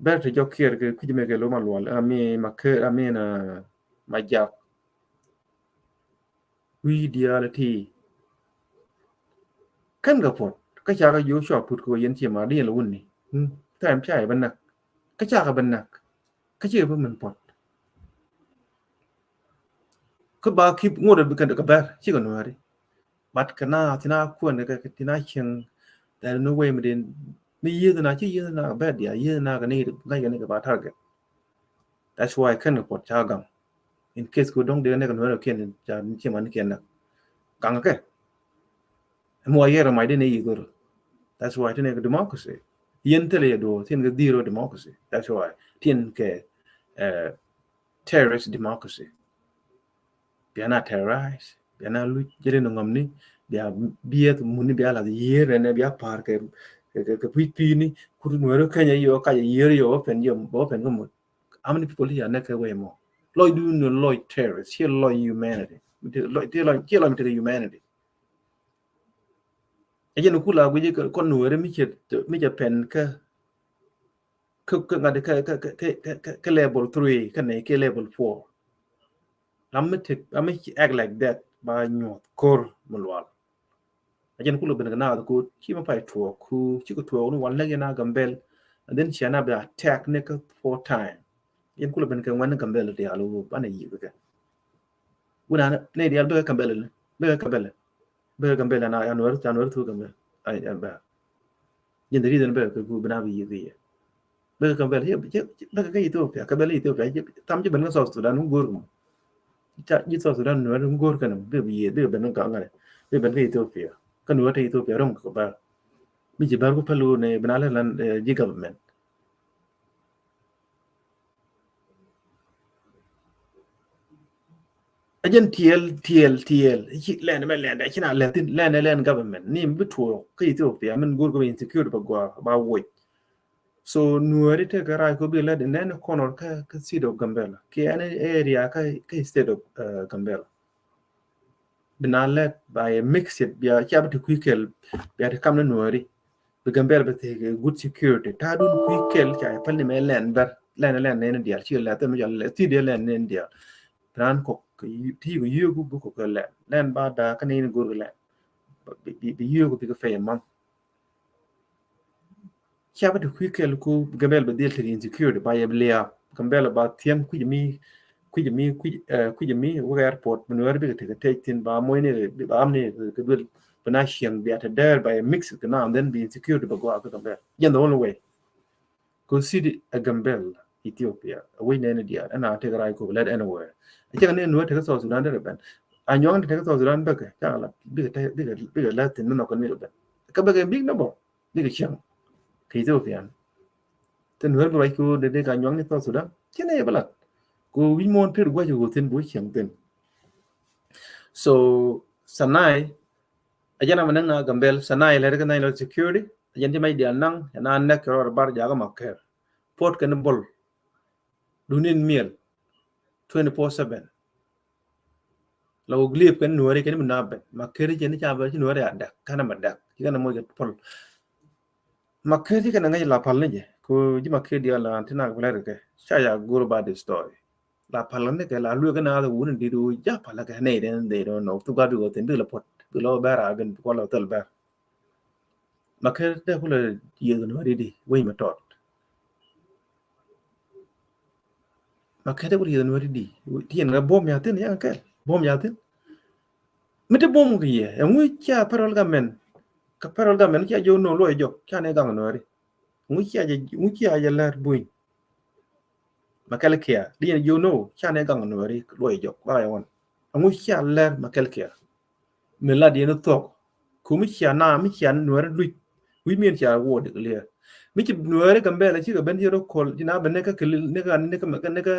Ber te jokier ke ku me ke lo malwal ami ma ke ami na ma ja we reality kan ga pot ka cha ga yo shop put ko yen chi ma di lo ni tam chai ban nak ka cha ga ban nak ka che ba man pot ka ba ki ngore bi kan ka ba chi ga no ari bat kana tina ku ne ka tina chen da no way midin mi ye na chi ye na ba dia ye na ga ni ga ne ka ba target that's why kan pot cha gam in case ko dong de ne ka no ken cha chi man ken na kang ka mo ye ra mai de ne yi go that's why tene democracy yen tele do tin ga zero democracy that's why tin ke terrorist democracy biana terrorize biana lu jere no ngamni bia biet muni bia la yere ne bia par ke pi ni kuru no kenya yo ka yere yo open yo open go how many people here ne ke way mo loy do no loy terrorist here loy humanity loy to the humanity ajen kula guje ko no re mi che pen ka level 3 ka ne ke level 4 lam act like that ba nyot kor mulwal ajen kulu ben na ko chi ma pai to ku chi ko to no wal na gambel and then chana ba attack ne ka 4 time yen kulu ben kan wan gambel de alu bana yi ka una ne de albe gambel be gambel na anwar tu gambel ai ba yen de reason be ku bana bi yi be gambel he be ka Ethiopia ka be Ethiopia tam je ben ka so Sudan ngur cha như sau Sudan nữa đúng gor kan be ben ka ngare be ben Ethiopia kan wata Ethiopia rom ko ba mi je bar ko palu ne benala lan ji government ajen TL len me len da kina len government ni bi to ka Ethiopia min gor ko insecure ba gwa ba wo so nuori te gara ko be la de nen konor ka sido gambela ki ane area ka state of gambela binalet by a mix it bia chabti kwikel bia te kamna nuori be gambela be te good security ta dun kwikel cha palni me len bar len ne dia chi la te me jale ti de len ne dia tran ko ti go yugo bu ko len ba da ka ne go len bi yugo bi ko fe mam chabti kwikel ko gambela be del te insecurity by a blia gambela ba tiem kujami wo airport nuori bi te take tin ba moyne ba amne ke bil bana shiang bi ata there by a mix ke na and then be insecure ba go aka gambel yen the only way go see a gambel Ethiopia away ne dia ana te garai ko let anywhere ake ne nuori te so Sudan de ben anyong te so Sudan ba ke ta la bi la tin no ko ni ben ka ba ke big no bo bi ke shiang ke Ethiopia te nuori ba ko de ka anyong ni so Sudan kene ba la go we mon per gwa go tin bo chiang tin so sanai ajana mananga gambel sanai le ga national security ajan mai dia nang na nek ro bar jaga makker port kan bol dunin miel 24/7 law glip kan nuore kan munabe makker je ni chaba ji nuore ada kana madak kana mo get pol makker ji kana ngai la pal ne je ko ji makker dia la antina ga le ke cha ya guru ba the story la palan ne ke la lu ga na da wun di do ja pala ga ne den de do no tu ga do ten bi la pot bi lo ba ra ben ko la tel ba ma ke de ko le ye no di we ma tot ma ke de ko ye no di tien ga bom ya ten ya ke bom ya ten mi te bom ga ye ngui cha parol ga men ka parol ga men cha jo no lo jo cha ne ga no ri ngui cha ya la buin makalkia dia you know chane gang no ri loy jok ba yon amu cha ler makalkia me la dia no tok ku mi cha na mi cha no ri lui wi mien cha wo de le mi chi no ri gambe la chi ga ben hero kol dina ben ne ka ne ka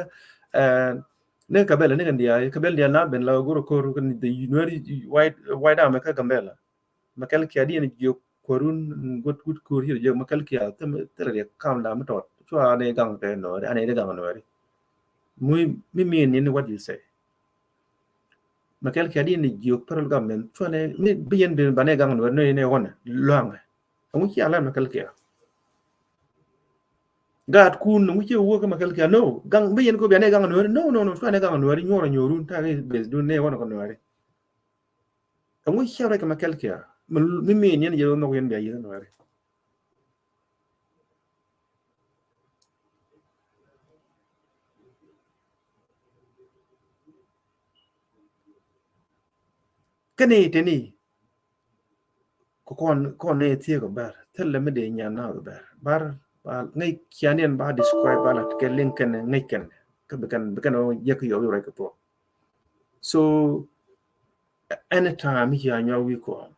ne ka bela ne ga dia ka bel dia na ben la goro ko ru kan de no ri wide am ka gambe la makalkia dia ni jok korun gut ko ri je makalkia te re kam da ma tot chua ne gang ke no ane de gang no ri muy mi mean what you say makel kadi ni jok paral government chua ne mi bien ben bane gang no ne wona long amu ci ala makel ke gat kun mu ci wo ka makel ke no gang bien ko bane gang no chua ne gang no ri nyoro nyorun ta ne bes du ne wona ko no ri Angu shawra kama kelkia mimi ni yo no yen biya no are kane teni ko ne tie ko bar telle me de nya na bar ngai kianian ba describe ba la ke link ken ngai ken ka bekan yak yo yo ko to so anytime ya nya wi ko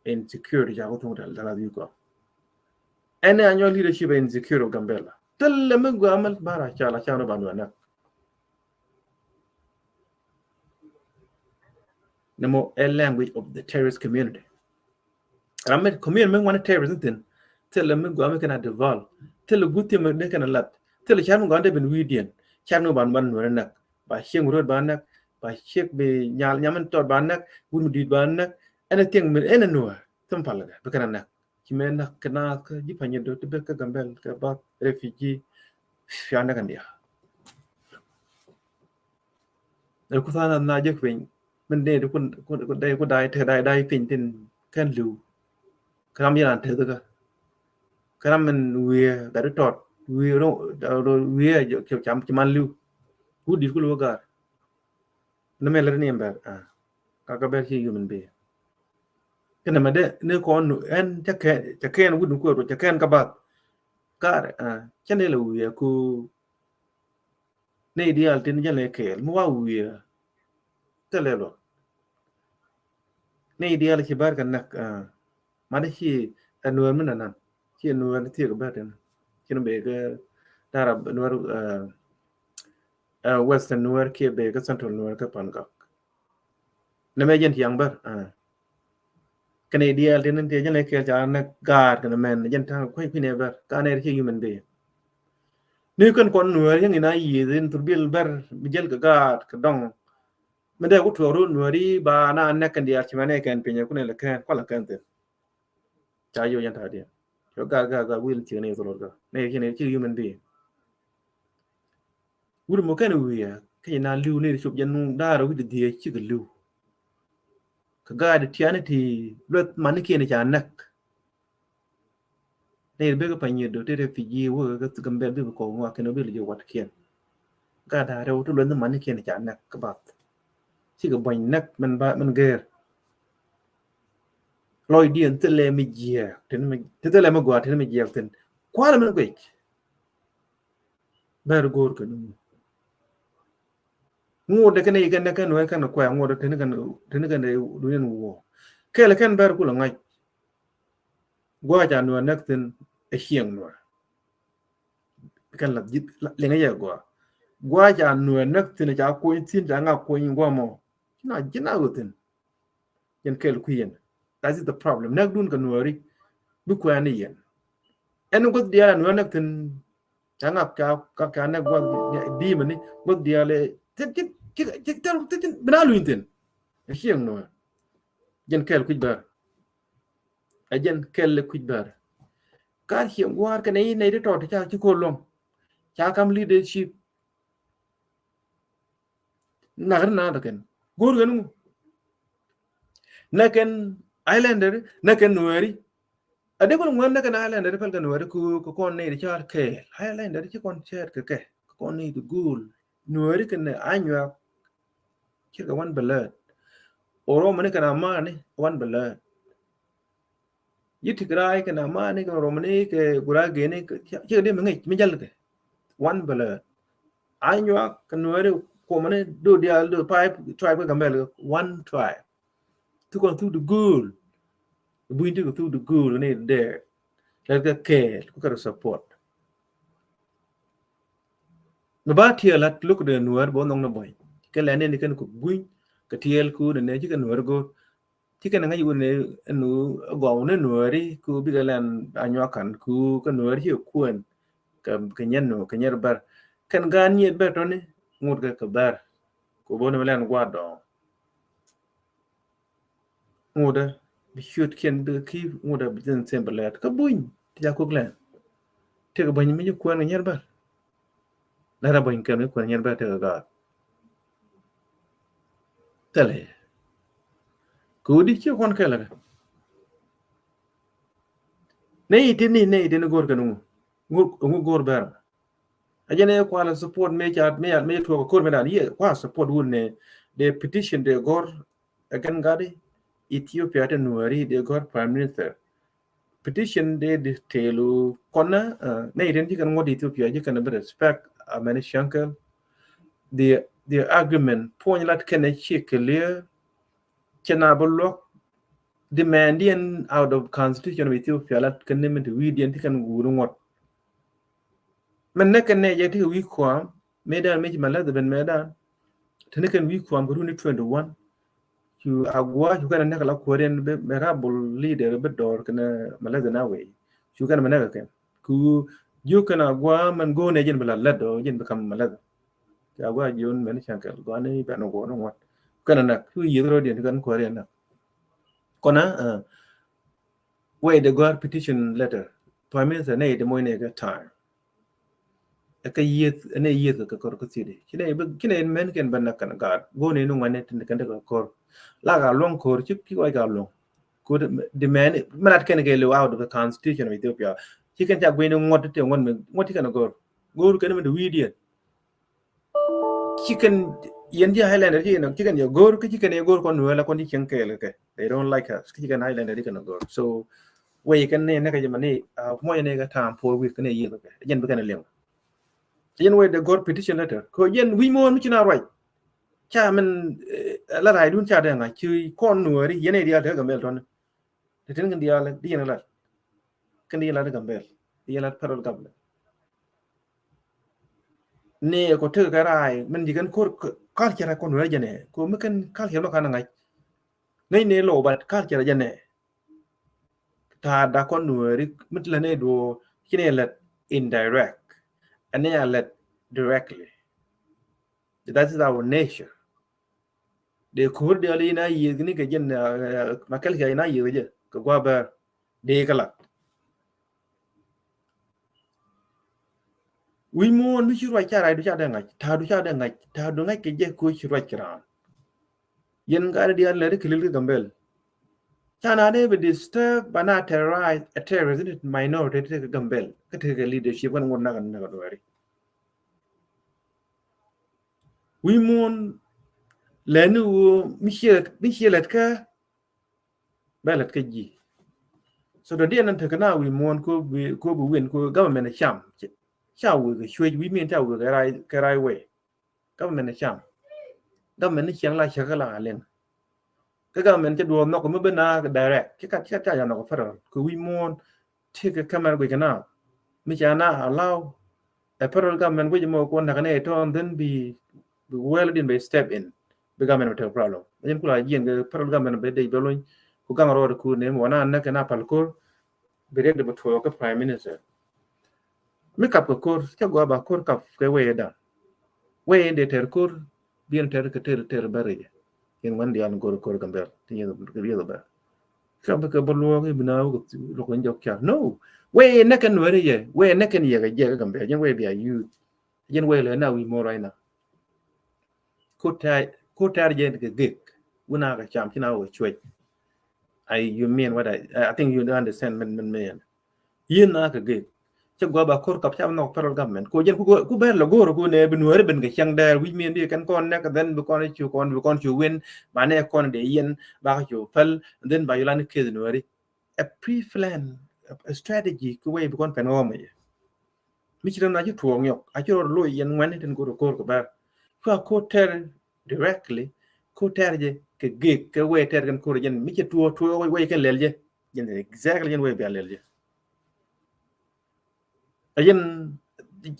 insecurity ya ko to da wi ko any annual leadership insecure of gambela telle me go amal bara chala chano ba no namo a language of the terrorist community ramet community men wana terrorist tin telle me go amal kana deval telle gutti me de kana lat telle chan go ande ben widian chan no ban no nak ba sheng rod ban nak ba shek be nyal nyaman to ban nak wun di ban nak anything me ena no tum pala be kana nak kimen nak kana ka jipanya do be ka gambel ka ba refugee fiana kan dia el ku sana na je kwin men de ku dai the dai pin tin kan lu kram ya an the ka kram men we da tot we ro we ke cham man lu ku di ku lo ga na me le ni ember ka ber hi human be kana ma de ne ko nu en ta ken wu ku ro ta ken ka ba ka chane lu we ku ne ideal tin je le ke mu wa we ta le lo ne ideal ki bar kan nak mana shi anuar mana nan shi anuar ti ga baden kin be ga darab anuar western anuar ke be ga central anuar ka panga na me jen yang bar kan ideal tin te jen le ke ja na gar kan men jen ta ko pi ne bar ka ne ki human be ni kan kon anuar yang ina yi din turbil bar bijel ga gar ka dong me de ku to ru anuari ba na an kan dia chi mane kan pe ne ku ne le kan ko la kan te cha yo jen ta dia yo ga will chi ne so ga ne ki human be wuri mo kan wiya kai na liu ne chụp yan da ro di die chi ga liu ka ga da tiani ti lot man ke ne ja nak ne be ga panye do te refugee wo ga gambe be ko wa ke no be le wat kien ga da ro to lon man ke ne ja nak ka ba chi ga ban nak man ba man ger loy dien te le mi je te le ma gwa te mi je ten kwa la man ko ber gor ka nu ngode kan yigan kan wa kan kwa ngode tin kan du yen wo kele kan ber kula ngai gwa ja no nak tin e hieng no kan la jit le ngai gwa ja no nak tin ja ko tin ja nga ko ngwa mo na jina utin yen kel ku yen that is the problem nak dun kan wari bu kwa ni yen en go dia no nak tin ja nga ka nak gwa di mani go dia le tin bina lu tin e hieng no jen kel ku bar ajen kel ku bar ka hieng war kan nei de to ta chi ko lom cha kam leadership na da kan gor gan na kan islander na kan nuari ade ko ngwan na kan islander pal kan nuari ku kon nei de char ke islander chi kon cher ke kon nei de gul nuari kan anya chi ga wan balad oro mane kan amane wan balad yitigrai kan amane kan romane ke gura gene chi de mengai mi jal ke wan balad anya kan nuari ko mane do dia do pipe tribe ka gambel one tribe to go through the goal buin to go through the goal ne there like the care ku ka support no ba tiel at look the nuar bo nong na boy ke le ne kan ku buin ka tiel ku ne ji kan nuar go ti kan nga yu ne nu go ne nuari ku bi ga lan anyo kan ku ka nuari hi ku en ka nyen no ka nyer bar kan gan yet ber to ne ngur ka bar ko bo ne lan gwa do ngoda bi shoot ken de ki ngoda bi den sembelet ka buin ti ja ko glen te ka bany mi ko na nyer bar na ra bany kan ko nyer bar te ga tele ku di chi kon kala nei tin gor kanu ngu gor bar ajane ko ala support me to ko me dan ye kwa support won ne the petition de gor again gadi Ethiopia ta nuari de gor prime minister petition de telu kona nei tin kan ngodi Ethiopia je kan respect amene shankal the argument point lat kan chi clear chana bolok demanding out of constitution of Ethiopia lat kan ne mit widian ti kan guru ngot man ne kan ne je ti wi kwam medan me mala de ben medan tene kan wi kwam ko ni 21 you agwa you kan ne kala koren be merabul leader be dor kan mala de na we you kan manaka kan ku you kan agwa man go ne jen bala lado jen be kam mala agwa jon men shankal go ne be no go no wat kan na ku yidro den kan koren na kona way the god petition letter prime minister ne de moine ga time ka yith ne yith ka kor ko sidi kine men ken banna kan god go ne no ngane tin kan da kor la ga long kor chip ki ga long ko the man manat ken ke lo out of the constitution of Ethiopia ki kan ta gwe no ngot te ngot kan gor kan me widian ki kan yendi highlander ki kan yo gor ki kan yo gor kon wala kon ki kan ke le ke they don't like us ki kan highlander kan gor so we kan ne ka jamani mo ne ga tam for we kan yi ke jen be kan le yen way the god petition letter ko yen wi mon mi na right cha man la rai dun cha da nga chi kon nuori yen dia da gambel ton de tin ngan dia la di na la kan dia la da gambel dia la parol gambel ne ko te ga rai man di kan ko kal cha kon nuori jane ko mi kan kal helo kan ngai nei ne lo bat kal cha jane ta da kon nuori mit la ne do kine la indirect and they are led directly. That is our nature. The Kurd alina yigni ka jen makal ka ina yige ka gwaba de kala. We mon mi shirwa chara du chada ngai ta du chada ngai ta du ngai ke je ko shirwa kiran. Yen ga dia le kilil gambel. Chana de be disturb bana terrorize a terrorist minority te gambel ka te leadership kan ngona kan na do we mon lenu michelet ka balat ka ji so the day nan ta kana we mon ko bu win ko government sham cha we ga shwe we min ta we ga rai we government sham government chiang la cha la len ka governmentจะดูนอกก็ไม่เป็นนะ direct แค่อย่างนอกก็ฟะคือwe mon take a camera we kana mi cha na allow a federal government we mo ko na kana to then be well in by step in the government with a problem yen kula yen the federal government be dey belon ku gangaro ku ne mo na kana palkor be de be to ko prime minister mi kap ko cha go ba kor kap ke we da we de ter kor bien ter ke ter bare yen wan dian go kor gamber tin ke bi ba cha be ke bolo ke bina ko ko njok cha no we na kan we ye we na kan ye ga gamber yen we be you yen we le na we mo right now Kotar jen ke gig una ka cham kina wo chwe you mean what I think you understand men yin na ka gig che go ba kor kap cham no federal government ko jen ku ber lo go ko ne ben wore ben ke chang der wi men bi kan kon ne ka den bu kon chu win ba ne kon de yin ba ka chu fal then ba yulan ke den wore a pre-plan a strategy ku we bu kon pen o me mi chiram na ju tuong yok a chu lo yen wan den go ko ba ko ter directly ko ter je ke gig ke we ter kan ko jen mi che tuo we ke lel je jen exactly jen we be lel je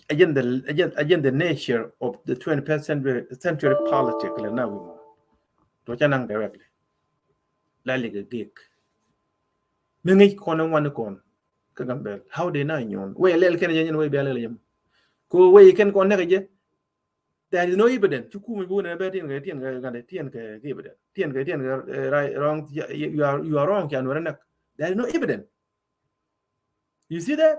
again the nature of the 21st century politics le na we mo to chanang directly la le ke gig mi ngi ko na wan ko ka gambel how they na nyon we lel ken jen we be lel je ko we ken ko ne ke je there is no evidence chuku mi bu ne be tin ke evidence tin ke right wrong you are wrong kan wala nak there is no evidence you see that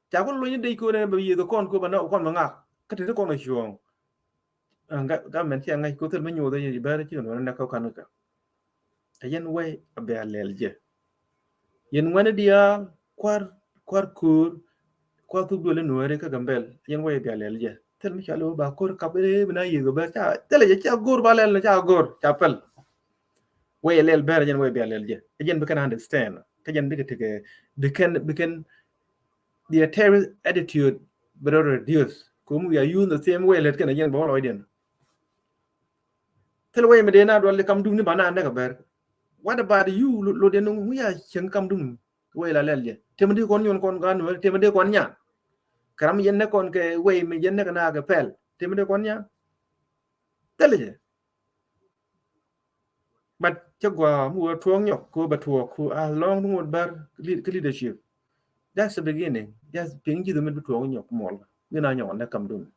cha ko lo ni dei ko ne be yi ko kon ko ba no kon ma ngak ka te ko na chuong ga men ti ngai ko te me nyu de yi be ti no na ka kan ka yen way be alelje yen wane dia kwar kur kwa tu dole nuere ka gambel yen way be alelje tel mi chalo ba kor kabere bina yigo ba cha tele je cha gor ba lel cha gor cha pel way lel ber yen way be alelje yen be can understand ka yen be ke be can the terrorist attitude better reduce kum we are using the same way let can yen bo lo den tel way me de na dole kam dum ni bana anda ka ber what about you lo den ngu ya chen kam dum way la lelje temdi kon yon kon gan temdi kon nya karam yen ne kon ke way me yen ne na ga pel temdi kon nya tele but chagwa mu tuong yok ko batuo ku a long mu bar leadership that's the beginning just ping ji dum tuong yok mol ni na nyon na kam dum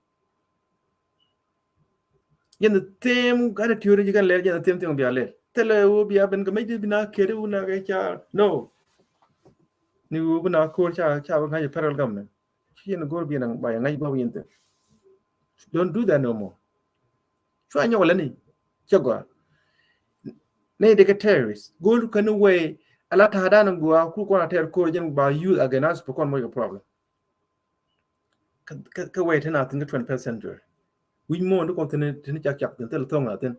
yen the tem ga the theory kan le yen tem tem bi ale tele u bi aben ga me bina kere u na ga cha no ni u bina ko cha ba ga peral gam ne yen go bi na ba ngai ba yen te don't do that no more so anyo wala ni chagwa ne de terrorist go kan way ala ta hada go ku ko na ter ko jen ba use against for kon mo problem ka way tana tin 20th century we more no continent tin chak chak tin tel thong la tin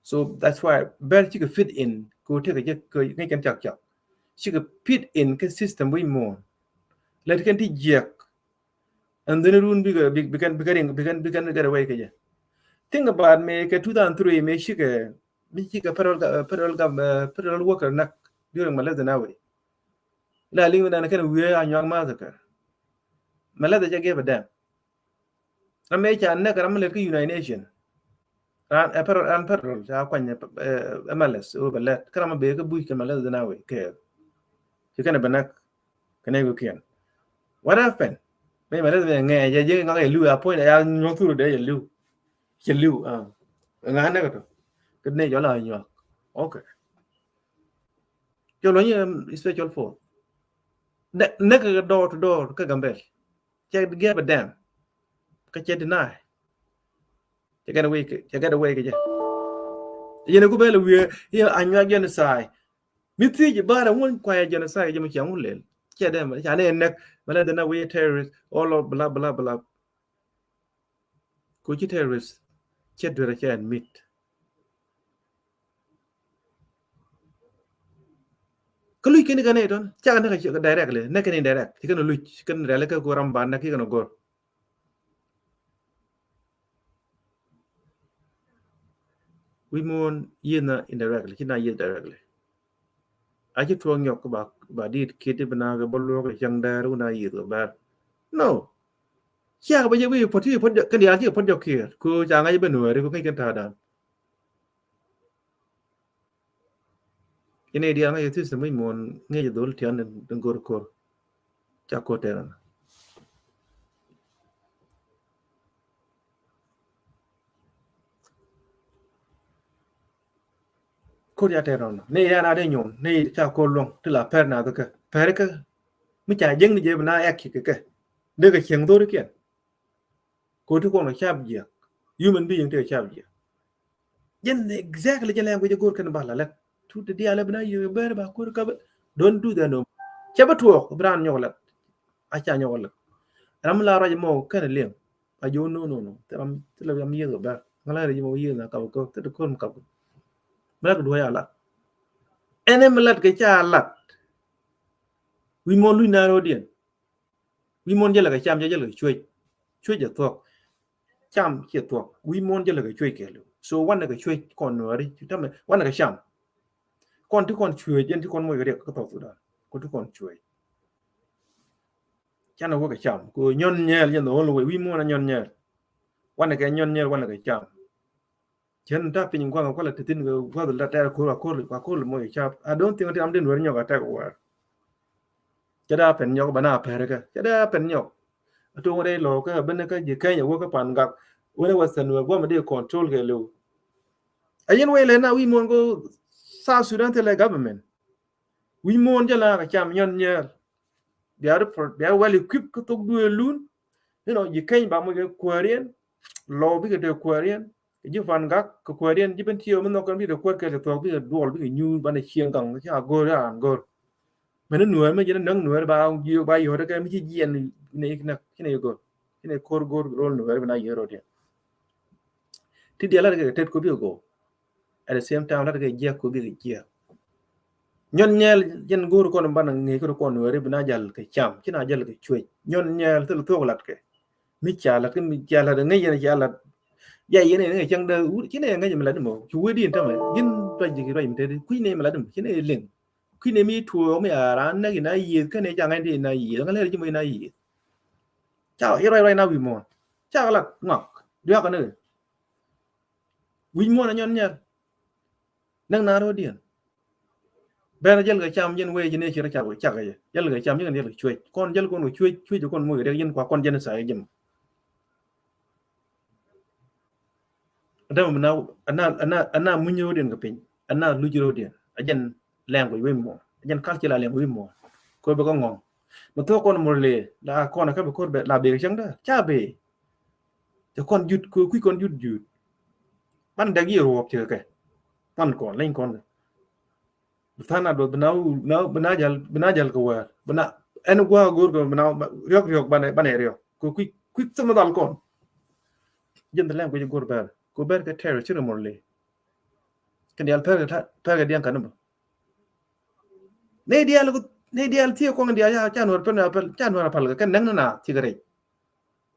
so that's why better you fit in go take a ko ngai kan chak chak she could fit in cái system we more let can ti jack and then run began get away cái think about me cái 2003 me she cái parallel worker nak during malada nawe la lingu na kan we anyang ma zaka malada ja give a damn ame cha na karam le ki united nation an parallel ja kwanya MLS o balat karam be ka bui ka malada nawe ke you can banak kan go kian what happened me malada be nge ja je ngai lu a point ya nyo tu de ya lu chen lu nga na ka to cái này cho là nhiều okay cho nó như special for nè cái door to door cái gambel check the gap damn cái chết deny check get away cái gì giờ nó có bé là vì giờ anh nhắc genocide biết gì chứ ba là muốn quay genocide cho mình chẳng muốn lên chết đây mà chả nên nè mà là deny we terrorist all of blah blah blah cô chỉ terrorist chết được là chết admit cái lui cái này đó chắc là cái directเลยnè cái này direct thì cái nó lui cái này là cái cô ram ban cái nó gor we muốn yên là indirectly chứ nào yên directly ai chứ thuang nhọc cái bà đi kia thì bên nào cái bolo cái chẳng đa đâu nào yên rồi bà no chắc bây giờ we put cái gì chứ put kia cô chẳng ai bên ngoài thì cô cái thà đàn cái này đi ăn cái thứ gì mình muốn nghe cái đồ thiền đừng gor cô chắc cô thế nào cô ra thế nào này ra nào đây nhổn này chắc cô luôn tức là per nào thôi cái mới trả dân như bên nào ác cái đưa cái chuyện tôi đấy kiện cô thứ con là chạp gì human being thì chạp gì dân exactly dân làm cái cô cái nào là thu thì đi làm bên này yêu bé bà cô cái don't do that no chả bắt thuộc brand nhau là ai chả nhau là làm là ra mo cái này liền à yo no tức là làm gì rồi ba ngay là mo yêu là cậu cô tức là con cậu mà cái đuôi là anh em là cái cha là we muốn lui nào điện we muốn là cái chăm cho là chui giật thuộc chăm giật thuộc we muốn là cái chui kia luôn so one là cái chui còn nữa đi chúng ta mình one là cái chăm con thứ con chui trên thứ con mồi cái đẹp cái tàu từ đó con thứ con chui chắc nó có cái chăm cô nhon nhẹ lên đó rồi we muốn là nhon nhẹ one là cái nhon nhẹ one là cái chăm chân ta pin quang là tin người qua là ta cô là mồi chăm I don't think I'm doing nhiều cái quá cho đã pen nhau bana pere ka cho đã pen nhau to ngore lo ka ben ka je kai wo ka pan gak wo wa san wo ma de control ke lu ayen we le na we mon go South Sudan te le government we mon jala ka cham nyon nya they are well equipped to do lun you know je kai ba mo ke kwarian lo bi ke de kwarian ji fan gak ko kweden ji ben tiyo mun no kan bi de kwet ke to bi dol bi nyu ban de chieng gang cha go ran go men nuer me jena nang nuer ba ba yo de ke mi ji yen ne na kine go kine kor go rol nuer na yero de ti dia la ke tet ko bi go at the same time la ke je ko bi je nyon nyel jen go ko ban ngi ko ko nuer bi na jal ke cham kina jal ke chwe nyon nyel to to lat ke mi cha la ke mi cha la de ngi yen cha la ya yen ne chang de kine ngi mi la de mo chu we din ta me yin pa ji ra im te ku ne mi la de kine ling ku ne mi tu me ran na na yi ke ne chang ngi na yi ga le ji mo na yi cha i ra na wi mo cha la ngok dia ka ne wi mo na nyon nyel nang na ro din ben jel ga cham jen we jine chira cha cha ga jel ga cham jen jel chwe kon jel kon chwe chwe kon mo de yen kwa kon jen sa jem da mo na ana munyo den ga pin ana lujiro den ajen lang we mo ajen culture la lang we mo ko be ko ngong mo to kon mo le la kon ka be ko be la be chang da cha be te kon jut ko ku kon jut jut ban da gi ro ke ke man kon len kon thana do bna jal ko war bna en gwa gur ko bna yok bane ryo ko ku sama dal kon jen lang ko gur ber ko ber ke ter chiro morle kan yal per ga dian kan ba ne dial ti ko ndia ya chan wor pen apel chan wor apal kan nang na ti gare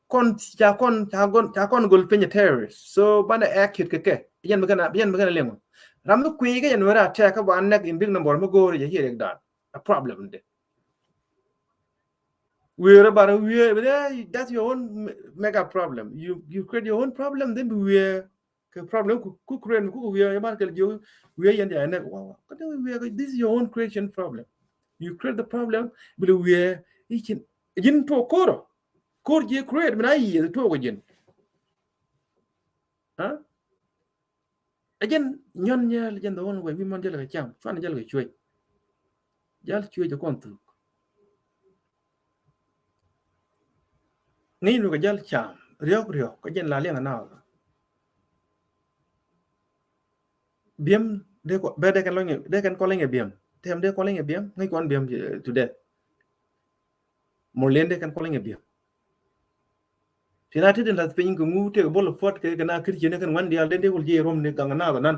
kon cha kon gol pen terrorist so bana akit ke yen magana lengo ram no kwi ga yen wora ta ka ban nak in big number mo go re here dan a problem de we're about that's your own mega problem you create your own problem then we're the problem ku create ku we're about you we're yen ya nak wow this is your own creation problem you create the problem but we're yin to kor je create mana yi to go yin ha again nyon nyal jen the one way we man jel ga cham fan jel ga chwe jal chwe je kon tu ngi nu ga jal cham riok ko jen la lenga na biam de ko be de kan lo de kan ko lenga biam tem de ko lenga biam ngi kon biam today mo len de kan ko lenga biam tina tidin la pin ko mu te bol fort ke na kirje ne kan wandi al de ko je rom ne ganga na nan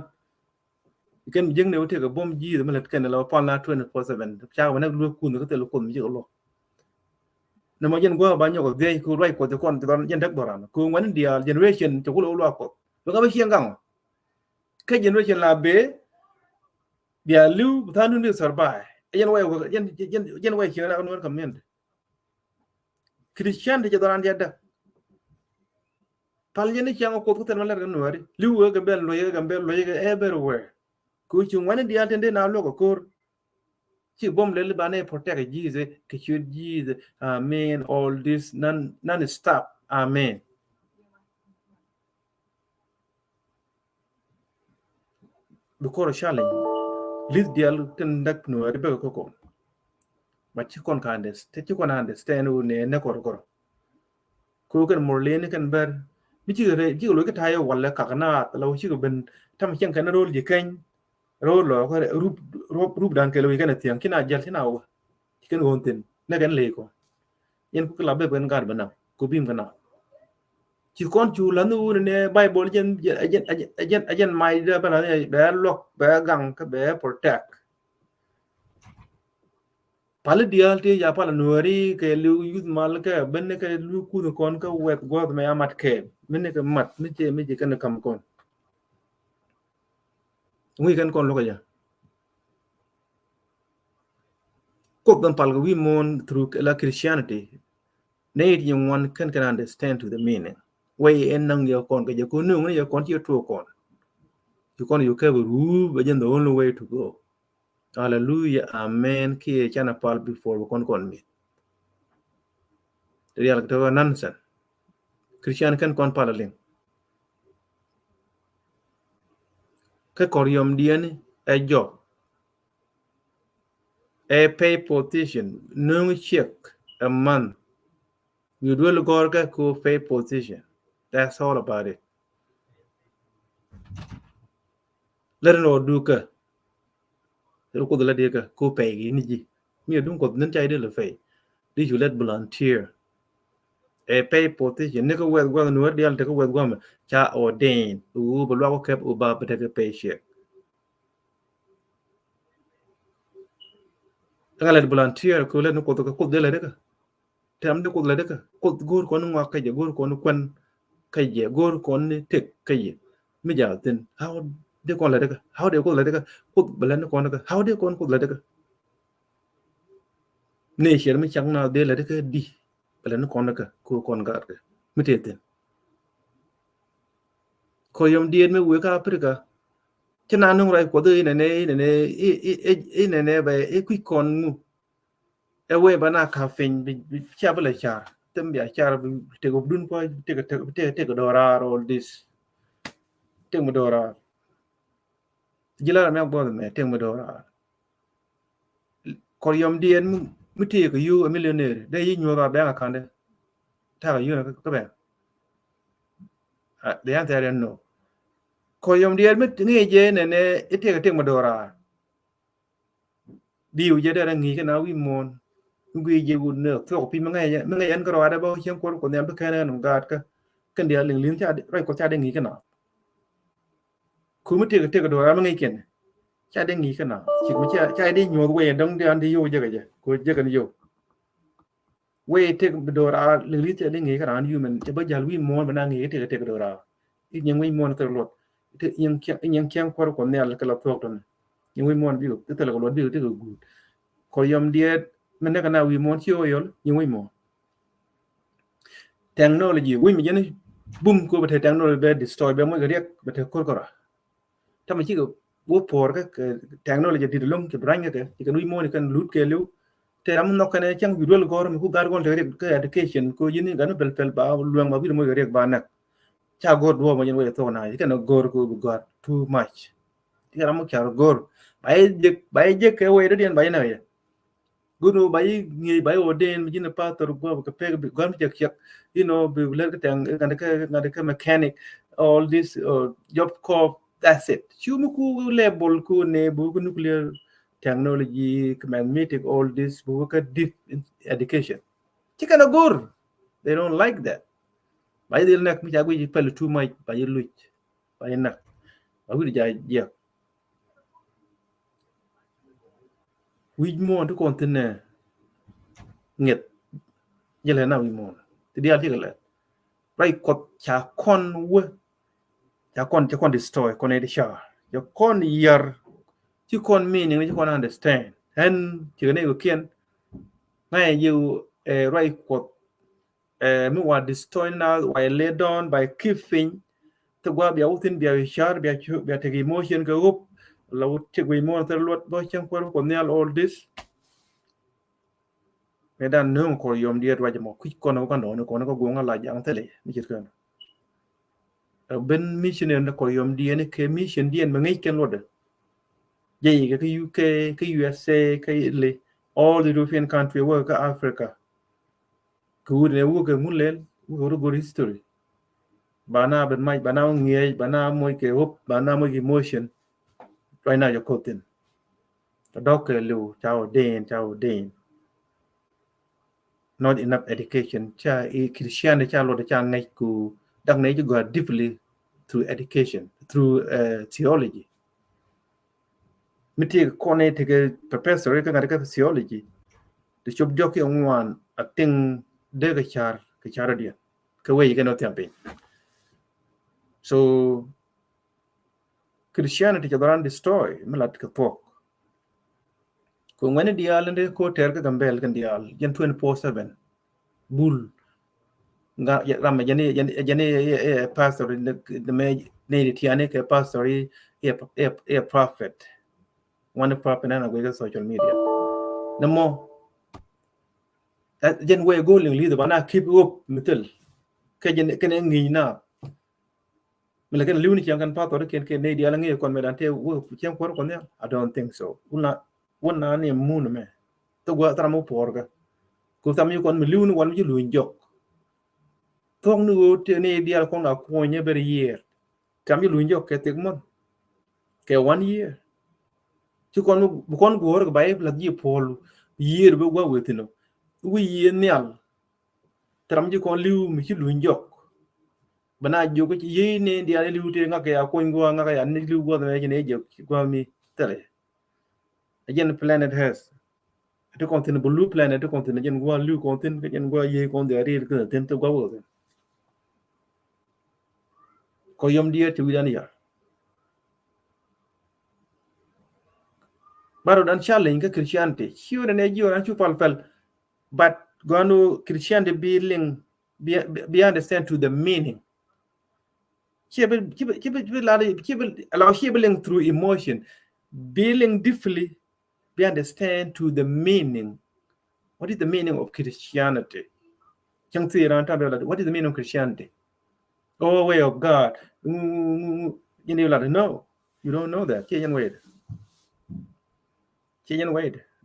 ken jeng ne wote ko bom ji de malet ken la pa na 24/7 cha wa na lu ku ne ko te lu ko mi lo na mo jen go ba nyo ko ve ko rai ko te kon te don jen dak boran ko wan dia generation to ko lo ko lo ga ba hiengang ke generation la be dia lu thanu ni survive jen way ko jen way ki na no comment christian de doran dia da pal jen ki ang ko ko te malet no wari lu ga bel lo ga everywhere ku chi wan dia tende na lo ko chi bom le ba ne protect Jesus ke Jesus amen all this none stop amen bukoro shale lis dial ten dak no ri be ko ma chi kon ka andes te chi kon understand ne ko kan morle ne kan ber mi chi lo ka tayo wala ka kana lo chi ko ben tam chen kan rol je ken rol lo ko rup dan ke lo kan tiang kina jal kina wa kan wonten ne kan le ko yen ku la be ben gar bana ko bim kana chỉ con chú là nu ne bible jen mai da bana ne be lock be gang ka be protect pal dial te ya pal nuari ke lu youth mal ka ben ke lu ku kon ka wet god me amat ke men ke mat me je kan kam kon ngi kan kon lo ka ya ko dan pal wi mon through la christianity need you one can understand to the meaning way en nang yo kon ke je ko nu ngi yo kon ti to kon you kon you ke ru be the only way to go hallelujah amen ki chana pal before kon mi real to nonsense christian kan kon pal ling ke koryom dien a job a pay position no check a month you will go ko pay position that's all about it lerno duka ko la de ka ko pe gi ni ji mi dum ko nan chai de le fe di ju let volunteer e pay position ne ko wet gwa no de al te ko wet gwa cha ordain u bo lo ko kep u ba te pay check nga let volunteer ko let no ko de le de ka tam de ko le de ka ko gor ko no ka je gor ko no kwan ka je gor ko ni tek ka je mi ja tin how de ko le de ka how de ko le de ka ko belen ko no ka how de ko le de ka ne sher mi chang na de le de ka di belen ko no ka ko kon ga ka mi te tin ko yom dien me we ka afrika chana nung rai ko de ne ne ba e ku kon mu e we ba na ka fin bi cha ba le cha tem bia cha bi te go dun ko te go dora all this te mo dora jila me bo me te mo dora ko yom dien mu te ko yu a millionaire de yi nyu ba ba ka de ta yu na ka ba de an ta no ko yom dien mu ngi je ne te mo dora diu je de ngi ka na wi mon ngi je gu ne to pi ma ngai an ko ra da ba chen ko ne ba ka na no ga ka kan dia ling ling cha rai ko cha de ngi ka na ku mu te ko dora ma ngai ken cha de ngi ka na chi ku cha de nyu we dong de an di yu je ga je ko je ka ni yu we te ko dora ling li te de ngi ka na yu men te ba jal wi mon ba na ngi te ko dora i nyang wi mon te lot te nyang kyang ko ne al ka la to ton nyang wi mon bi te la ko lot bi te ko gu ko yom die men ne ka na wi mon chi o yol nyang wi mon technology wi mi jeni bum ko ba te technology be destroy be mo ga riek ba te ko ra ta ma chi ko wo por ka technology di long ke branga ke ke wi mon kan lut ke lu te am no kan chang wi rol gor mi ku gar gon te ke education ko yini gan bel fel ba luang ma bi mo ga riek ba nak cha gor do mo yen we to na ke no gor ko gor too much ti am ko gor bay je ke we de den bay na ye gunu bay ngi bay o den mi na pa to go ko pe gor je kyak bi le ke tang ngada ke mechanic all this job corp that's it chumu ku label ku ne bu nuclear technology magnetic all this bu ka deep education ti kana gor they don't like that bay dil nak mi jago ji pel too much bay luch bay nak ba wi ja je wi mo to kontine nget jele na wi mo ti dia ti gele rai kot cha kon we cha kon destroy kon e sha ya kon yar ti kon meaning ti kon understand and ti ne ko kien ngai you rai kot mi wa destroy na wa lay down by keeping to gwa bia utin bia shar bia te emotion go up la ti wi mo ter lot bo chen ko ne all this medan nung ko yom diet wa mo ku kon ko no go ngala jang tele mi chit kan ben mission en ko yom dien ke mission dien ma ngai ken lode je ke UK ke USA ke Italy all the European country work Africa ku ne wo ke mulel wo go history bana ben mai bana ngie bana moy ke hop bana moy emotion right now you kotin dok ke lu chao den not enough education cha e Christian cha lode cha ngai ku dak ne you go deeply through education through theology miti kone tege professor ka ngada ka theology the job joki on one a thing de ka char dia ka we you no tempe so Christianity ka doran destroy malat ka pok ko ngene dial ende ko ter ka gambel kan dial yen 24/7 bul nga ya ram jani pastor the me ne tiane ka pastor e prophet one prophet na go social media namo jen we go ling li the bana keep up mitel ke jen ken ngi na mila ken liuni chiang kan pa to ken ne dia la ngi kon medan te wo chiang ko kon ne I don't think so una ni mun me to gwa tra mo porga ku tam yu kon mi liuni wan mi luin jok tong nu te ne dia kon la ko nye ber yer tam yu luin jok ke te mon ke 1 year ci kon go ga bay la ji pol year be go wetino wi ye nyal tram ji kon liu mi ci lu njok bana jogo ci ye ne ndi ale liu te ngaka ya ko ngo ngaka ya ne liu go ne ne je go mi tele again planet has to continue blue planet to continue jen go liu continue jen go ye kon de ari ko ten to go wo ko yom dia ci widan ya baro dan challenge ka Christianity sure ne jiwa an chu fal but gonu Christianity be understand to the meaning keep allow healing through emotion being deeply be understand to the meaning. What is the meaning of Christianity? What is the meaning of Christianity? Oh, way of God. You know, no, you don't know that.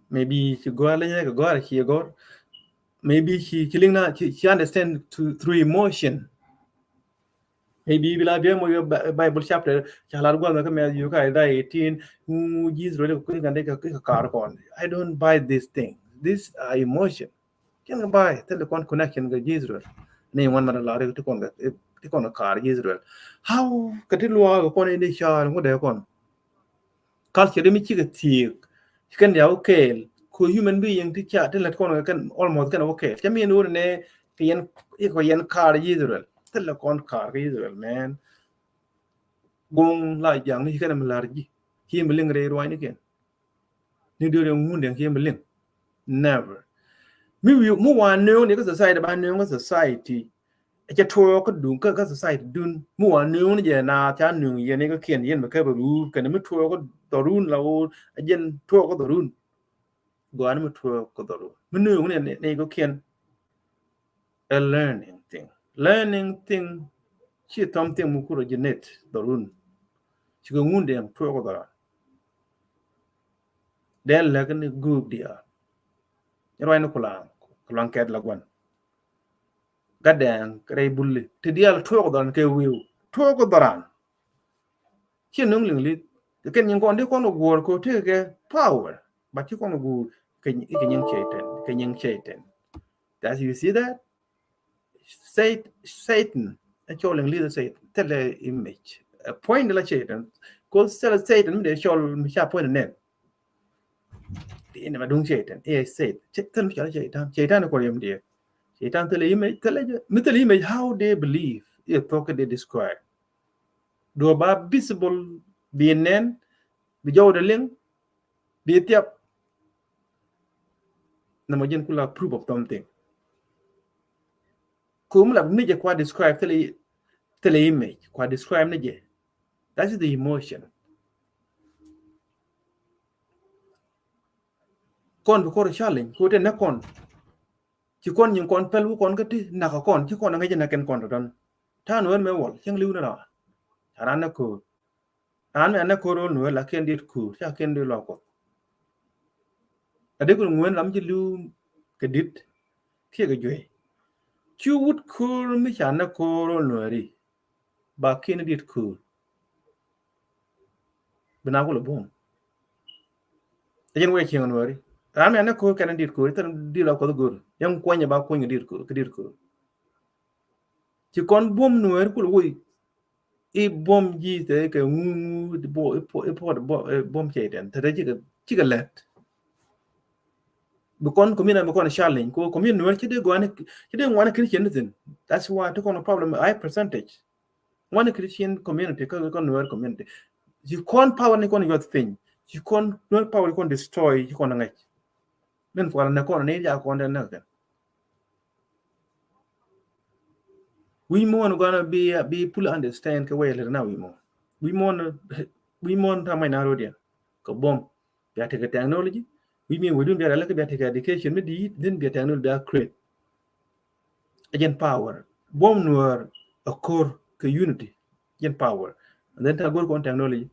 Maybe she go God, she God. Maybe she understand through emotion. Maybe will be more Bible chapter. You guys 18. Jesus really can car on. I don't buy this thing. This emotion. Can buy telecom connection with Israel. Name one man allowed to con a car Israel. How Katilua upon any shard what they con? Culture me chick a teak. You can the okay. Could human being to chat till that corner can almost can okay. Tell me an ordinary yen car Israel. Telecom car Israel, man. Gong like young, he can a large. He milling ray wine again. You do the wound and he milling. Never. Maybe you more one known because society by known society. A tour could do because society dun more known ye na chan new ye nigger can yen the cable roof can a tour the rune loud again tour the rune. Go on tour the rune. Moon and nigger can a learning thing. Learning thing. She something mukuro genet the rune. She go wound them tour the then like a good dear. You know, Kulang cat like one. Goddamn, Gray Bully. To deal talk on K will. Talk of the run. She knowingly, the Kenyan go on the corner work or take a power. But you can't go Kenyan Shaitan. Does you see that? Satan, a chilling little Satan, tell the image. A point like Satan. Because tell Satan, they shall me sharp point name. The enemy don't Satan. Said, tell me Shaitan, Korean dear. Shaitan tell the image how they believe a talk they describe. Do about visible be nen, be jaw the link, be it up. Namajan kula proof of something. Kumula nije kwa describe tell the image, kwa describe nije. That is the emotion. Kon before a challenge, ko te na kon. Ci kon yung kon pelu kon kati nakakon, ci kon ngayon na ken kon ron. Tan wen me wol, yang liu na na. Taran na ko. An me na ko ro no la ken dit ku, cha ken de lo ko. Ade ko ngwen lam ci liu ke dit ke ga joy. Ci wut ko mi cha na ko ro no ri. Ba ken dit ku. Bina ko lo bom. Ajen we chi no ri. An me na ko ken dit ku, tan di lo ko go. Yang kwanya ba kwanya dit ku, ke dit ku. Ci kon bom no ri ko wo e bom ji te ke ngu bom cheten te ci ga let bu kon komina bu kon challenge ko komina no ci de ngwana Christian thing. That's why to kon problem high percentage one Christian community ko kon no community you kon power ni kon your thing you kon no power kon destroy you kon ngai men ko na kon ne ja kon na ga we more gonna be full understand ka way now we more ta mai na rodia ko bom ya take technology we mean we don't be like be take education me di then be technology be create again power bom no a core ka unity again power and then ta go con technology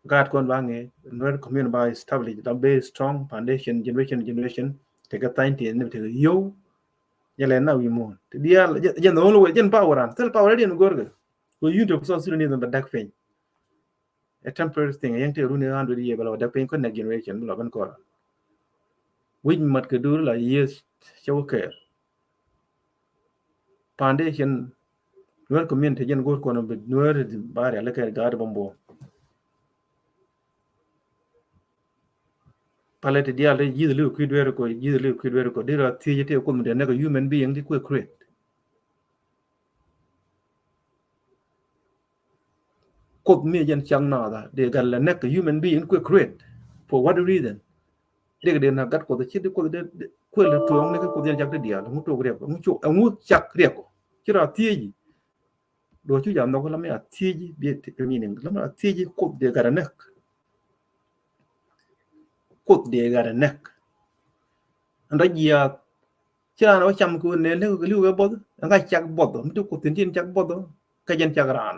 god kon bange no community by establish the base strong foundation generation take a time to ne take yo yale na we more dia jen no way jen power an tel power dia no gorga ko youtube so suru ni da dak fen a temporary thing yang te ru ne 100 year bala da pen ko next generation bala ban ko win mat ke dur la years chaw ke foundation nuer community jen go ko no be nuer bare la ke gar bombo palete dia le yidu lu kwidwer ko dira ti te ko mu de ne ko human being di ko create ko me jen chang na da de gal la ne ko human being ko create for what reason de na gat ko de chi ko de ko le to ne ko de jak de dia mu to gre ko mu chu mu chak re ko kira ti do chu jam no ko la me ti bi te meaning la ma ti ko de gar ne ko de gar ne anda ya cha nó chăm ku ne le ko lu ga bod nga chak bod mu to ko tin chak bod ka jen chak ran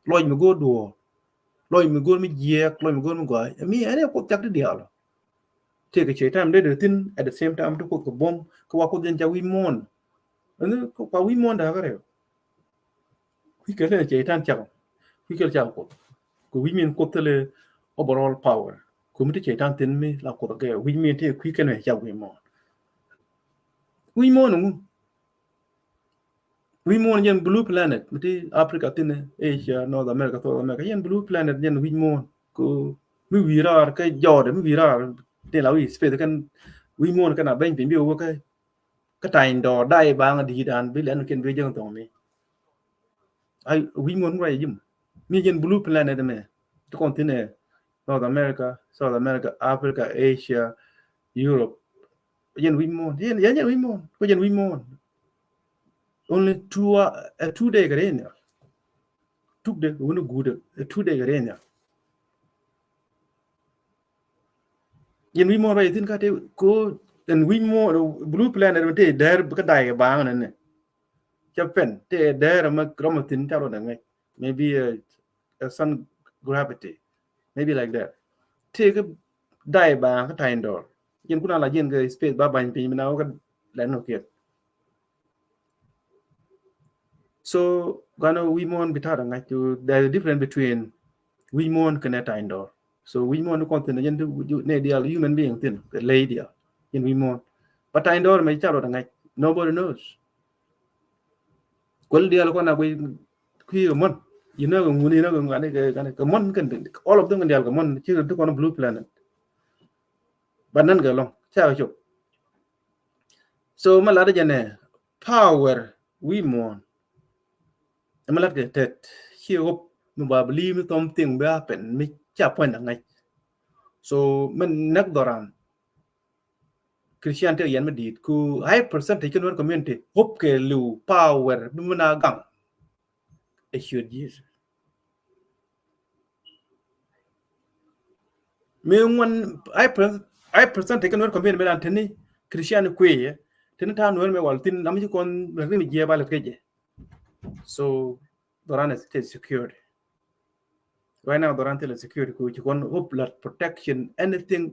loj mi go do loj mi go mi je loj mi go mi go mi ane ko chak de dia lo te ke che tam de tin at the same time to ko bom ko wa ko jen ja wi mon ane ko pa wi mon da ga re ki ke le che tan chak ki ke chak ko wi min ko tele overall power ko mi che tan tin mi la ko ga wi min te ki ke ne ja wi mon we mon yen blue planet miti Africa tin Asia North America South America yen blue planet yen we mon ko mi wirar ka jode mi wirar te la wi space kan we mon kana ben bi wo ka tain do dai bang di dan bi len ken bi jeng tong mi ai we mon rai jim mi yen blue planet me to continent North America South America Africa Asia Europe yen we mon yen we mon ko yen we mon only 2 day garenia took the one good 2 day garenia yen we more by tin ka te ko and we more blue planet te der ka dai ba ngane ne japan te der ma chromatin ta ro ngai maybe a sun gravity maybe like that te ka dai ba ka tain do yen kuna la yen ga space ba ban pi na ka la no ke so gano we more bitara ngai to the difference between we more connect indoor so we more no content yen ne dia human being tin the lady in we more but indoor me chalo ngai nobody knows kol dia ko na ko ki mon you know nguni no ngani ka mon kan all of them kan dia ka mon chi to ko blue planet banan ga long cha cho so malada jane power we more malat ke tet chi op no ba bli mi tom ting ba pen mi cha point ngai so men nak doran Christian te yan medit ku high percentage kan community hop ke lu power bimana gang e should yes me one high percentage kan community belan tani Christian ku ye tani ta no me wal tin nam ji kon me je bal keje so doran is secured right now doran te security ku ji kon hop blood protection anything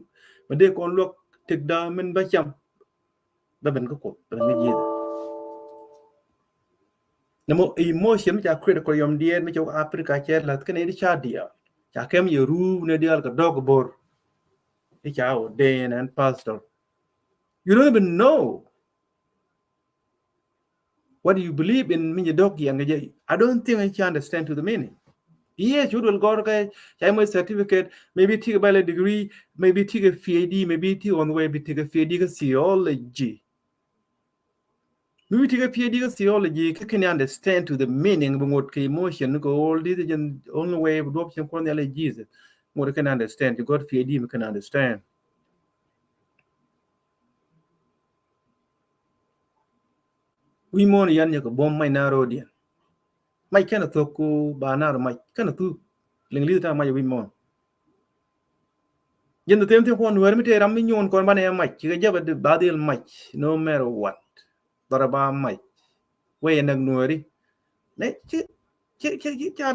but they kon look tik da men ba cham ba ben ko ba me je namo emotion ja critical yom die me jo Africa che la kan ni cha dia cha kem ye ru ne dia ka dog bor e cha o den and pastor you don't even know what do you believe in me dog yang I don't think I can understand to the meaning yes you will go okay cha my certificate maybe take a bachelor degree maybe take a PhD maybe take on the way be take a PhD ka theology maybe take a PhD ka theology can understand to the meaning of what emotion go all this is only way of option for the Jesus more can understand you got PhD you can understand we more yan ya ko bom mai na rodian mai kana to ko ba na mai kana tu lingli ta mai we more yen the tem ko wer mi te ram mi nyon ko ba ne mai ki ga jaba de badil mai no matter what daraba mai we nak nuori ne ci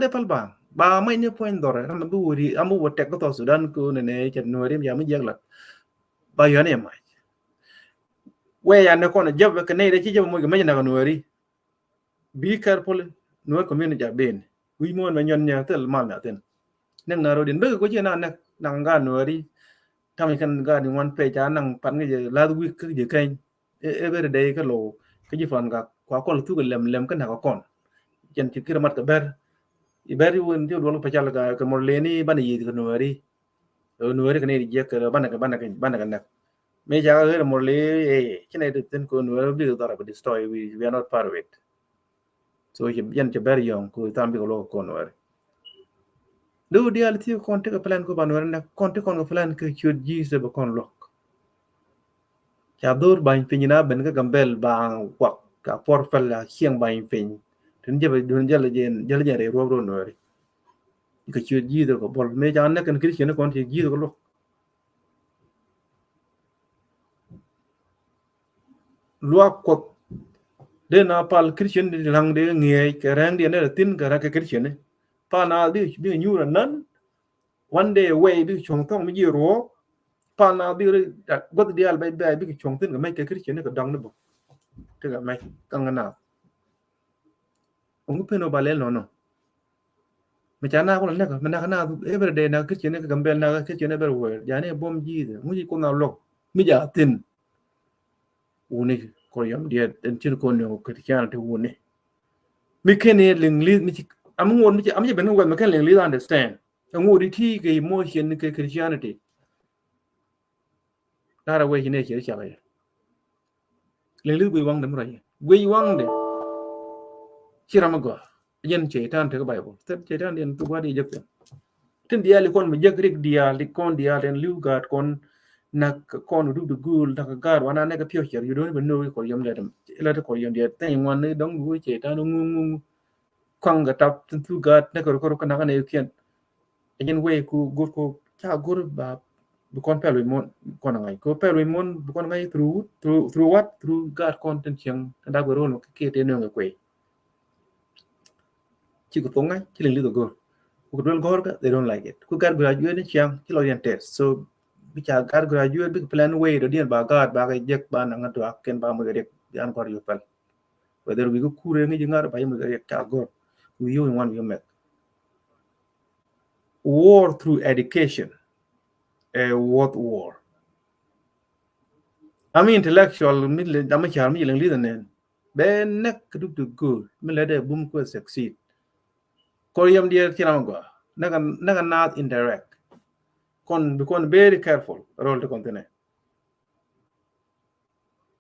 de pal ba mai ne point dore ram bu wori amu wote ko to Sudan ko ne ci nuori ya mi jegla ba yo ne mai we ya ne ko na jaba ka ne de ci jaba mo ga mai na nuori be careful no community ja ben we mo na nyon nya tel mal na ten nang na rodin be ko je na nang ga no ri tam kan ga ni wan pe cha nang pan ge la week ke je kai every day ka lo ke ji fan ga kwa kon tu lem kan ha kon jen ti kira mat ka ber i ber won ti do pa cha ga ka mo le ni ban yi ka no ri no ri ka ni je ka ban ka na me ja ga mo le ke ne de ten ko no bi da ra destroy we are not part of it so jen ti ber yong ko tam bi ko lo ko no ri do di al ti kon te ka plan ko ban wer na kon te kon ko plan ke chud ji se ba kon lo cha dur ban pinyina ben ka gambel bang kwak ka porfel la khiang ban piny tin je ba dun jale je re ro no ri ka chud ji do ko bol me ja na kan kristian kon ti ji do ko lo ko de na pal kristian de lang de nge ka rang de na tin ka ra ka kristian pa na bi nyu ran nan one day away bi chong tong mi ji ro pa na bi god di al bai bi chong tin ka mai ka kristian ka dang ne bo te ka mai kang na ông có no balel no me chana ko na ka na kana every day na kristian ka gambel na kristian everywhere ya ne bom ji de mu ji ko na lo mi ja tin uni ko yam dia den tin ko no kristian te uni mi ken ling li mi am ngon mi am je ben ngon mi ken ling li understand ngodi ti ke emotion ke christianity dara we ne ke cha ba ling li wi wang dem ra wi wang de chiramago yen chetan te bible te chetan den tu wadi jek tin dia li kon mi jek rik dia li kon dia den liu gat kon nak kon du du gul tak gar wana ne ka pyo cher you don't even know ko yom le dem la ko yom dia te ngwan ne dong gu chetan ngu kwang ga tap tin tu gat ne ko kana ne kien yen we ku gur ko cha gur ba bu kon pelu mon kon ngai ko pelu mon bu kon ngai through what through gat content yang da go ro no ke te no ngai chỉ có phóng ngay chỉ là little girl ku don gor ka they don't like it ku gar graduate ni chiang ki lo yan test so bi cha gar graduate bi plan way do dien ba gar ba ga jek ba na ngatu aken ba mo rek yan gor yu fal whether we go kure ngi ngar ba mo rek cha gor we you want you make war through education a what war I mean intellectual mi le da ma cha mi le little nen ben nek du du good mi le de bum ko succeed Korean dia tiramagwa naga not indirect become very careful role to continue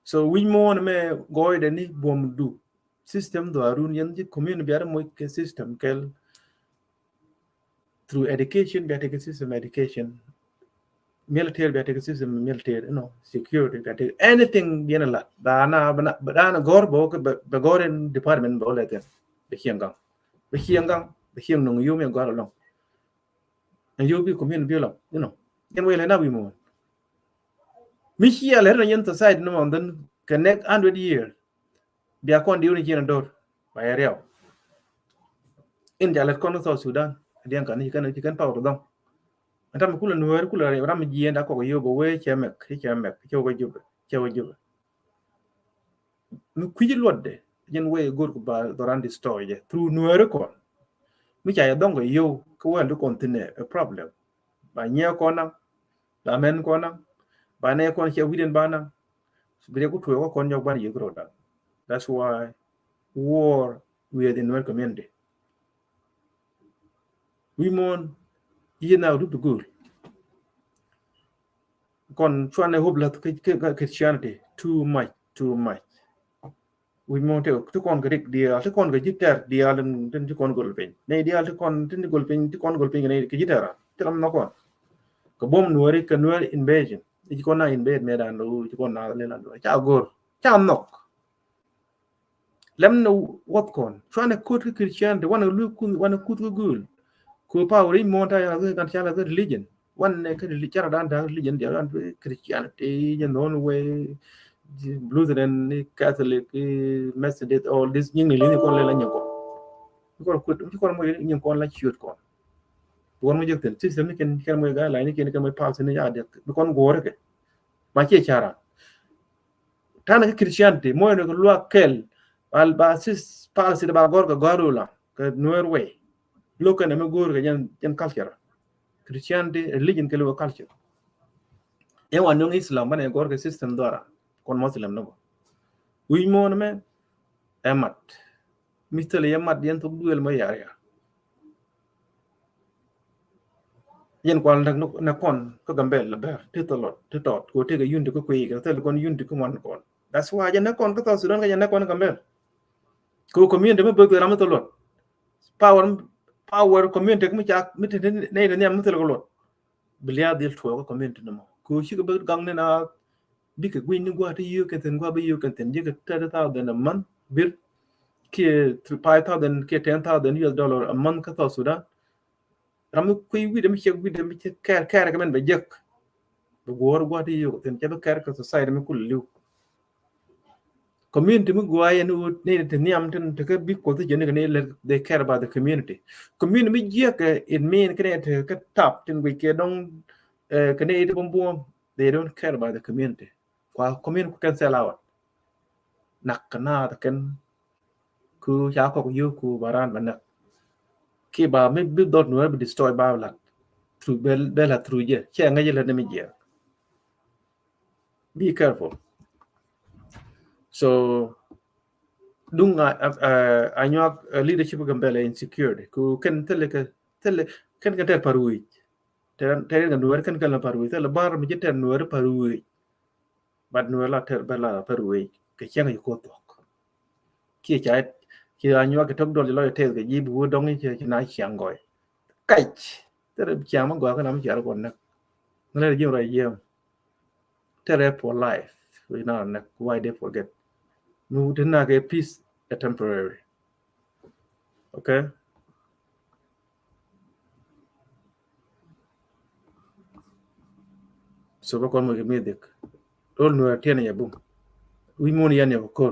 so we mon me goy de ni bom du system do arun yan ji community biar mo ke system kel through education biar take system education military biar take system military security biar take anything biar la dana gorbo be goren department bo le ten be hiangang the hiang nong yu me gar long and you be community bi long yan we le na wi mo mi chia le na yan to side no on then connect 100 years bia kon diu ni jina dor ba ya in jalat kon to Sudan dian kan ni kan pa ro dong atam kula nuer kula ram jien da ko yo bo we chemek cho go jub mi kuji lodde yen we gor ko ba doran destroy je through nuer ko mi cha dong go yo ko wan do continue a problem ba nye ko na ba men ko na ba ne ko che widen ba na bi ko to ko kon yo ban ye gro da that's why war with the nuer community we mon ye na do the good kon chuan ne hob la ke Christianity too much we mon te to kon grik dia to kon ga jitter dia den to kon gol pen ne dia to kon tin gol pen ne ke jitera telam na kon ko bom nuori ka nuori invasion ji kon na invade me dan lu ji kon na le lan do cha gor cha nok lem no what kon chuan ne kut Christianity wana kut gul ko pawri mon ta ya kan cha la religion one ke religion dan religion dia dan Christianity you know way Lutheran Catholic Methodist all this nhưng ni kon le la nyako ko kut ko mo nyen kon la chiot kon kon mo jek ten system ni ken mo ga la ni ken mo pass ni ya de kon gore ke ma che chara tan ke Christianity mo no lo kel al basis pass de ba gor ga garula ke Norway lo ken me gor ga yen culture Christianity religion kelo culture e wan yung Islam bane gor ke system dora kon Muslim no wi mo me emat mistel emat yen to duel ma yar ya yen kwal na kon ko gambel la ber te tolot te tot ko te ga yundi ko kuyi ga tel kon yundi ko man kon that's why yen kon ko to Sudan ga yen kon gambel ko community me be ram tolot power community ko jak mit ne ne am tel ko lot bilia dil to ko community no ko shi ga be gang ne na bi ka gwin ni gwa te yu kan ten gwa be yu kan ten je ka 30,000 a month bir ke 5,000 ke 10,000 US dollar a month ka to Sudan ram kuy wi dem ci kar ka men be jek be gor gwa te yu ten je be kar ka society me kul liw community me gwa yen ne te niam ten te ka bi ko te je ne they care about the community me jek it mean ka te ka tap ten we ke dong ka ne te bom they don't care about the community kwa community can sell out nak na ta ken ku ya ko yu ku baran ban ki ba me bi dot no be destroy ba la through bella through je che nga je le ne je be careful so dunga anyo leadership gambele insecurity ku ken tele ken ka ter parui ter ga nuwer ken la parui tele bar mi je ter nuwer parui bad nuwer la ter bella parui ke chen ga ko tok ki cha ki anyo ke tok dol lo te ga ji bu dong ni che na chiang goi kai ter chiang ma go ka nam cha ko na ne ji ra ye ter for life we know na why they forget nu tin na ke peace a temporary okay so ba kon mo ke medik dol nu tiene ya bu wi mon yan ya ko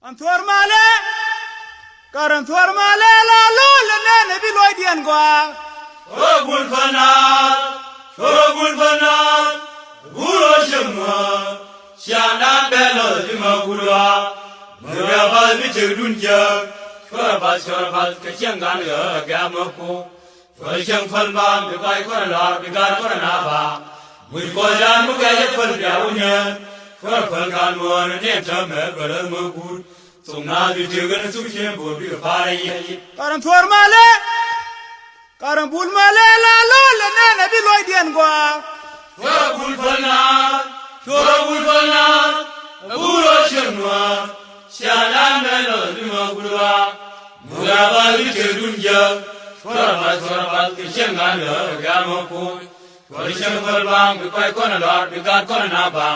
Antuar male, karan tuar male la lul ne biloy dian gwa. Shorogul fanal, guro shemwa, shana belo dimagura, muraba bichudunja, shorabas kachangan gamaku, shorashang falban, bikai koralar, bigar koranaba, Mukojan Mugaya Falbiaunian, Falkan one and Yentame, Balamukur, so now the Jugan Sushin will be a party. Karan tuar male, karan bul male la lul ne biloy dian gwa. Shorogul fanal, guro shemwa, shana belo dimagura, muraba bichudunja, shorabas kachangan gamaku. Shorashang falban, bikai koralar, bigar koranaba,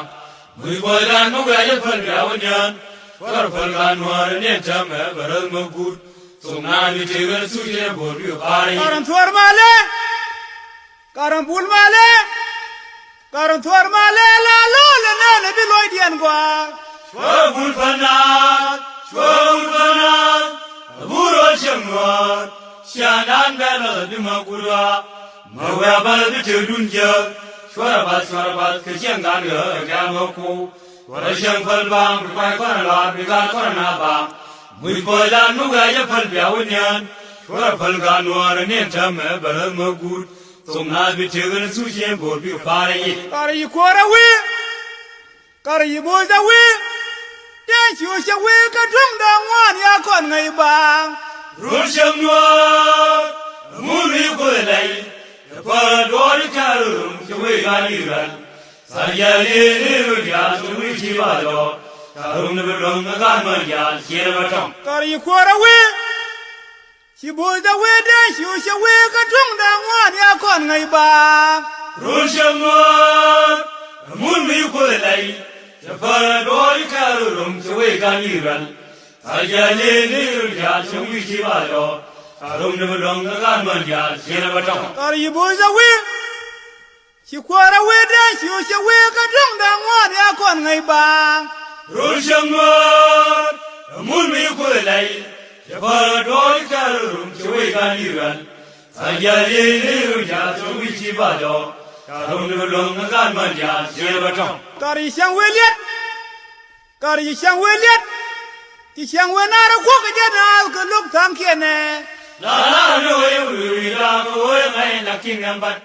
Mukojan Mugaya Falbiaunian, Falkan one and Yentame, Balamukur, so now the Jugan Sushin will be a party. Karan tuar male, karan bul male, karan tuar male la lul ne biloy dian gwa. Shorogul fanal, guro shemwa, shana belo dimagura, muraba bichudunja, shorabas kachangan gamaku, shorashang falban, bikai koralar, bigar koranaba, Mukojan Mugaya Falbiaunian, Falkan one and Yentame, Balamukur, so now the Jugan Sushin will be a party. Kara yi kora we, kara yi boza we, den shusha we ka dum dang wan ya kon ngai bang. Rusham Noir, Muni Kulay, the Paradori Karum, the way I live. Sayali, the Wichivado, Karum the Rum, the Garman Yard, Sierra. Kara yi kora we, shi boza we den shusha we ka dum dang wan ya kon ngai bang. Rusham Noir, rum chwe kan yiran sajali ni ya chwi chi ba lo rum ne long kan man ya chen ba tong Kari bo za we. Chi kwara we da chi o che we ka dong da ngwa ya kon ngai ba. ru shang ma mun mi ko lai ya ba do ka rum chwe kan yiran sajali ni ya chwi chi ba lo rum ne long kan man ya chen ba tong Kari xiang we liet. Kari xiang we liet. Ti xiang we na ra ko ka ja na ka luk thang kien ne. la la no ye wi la ko ye ngai la king ngam bat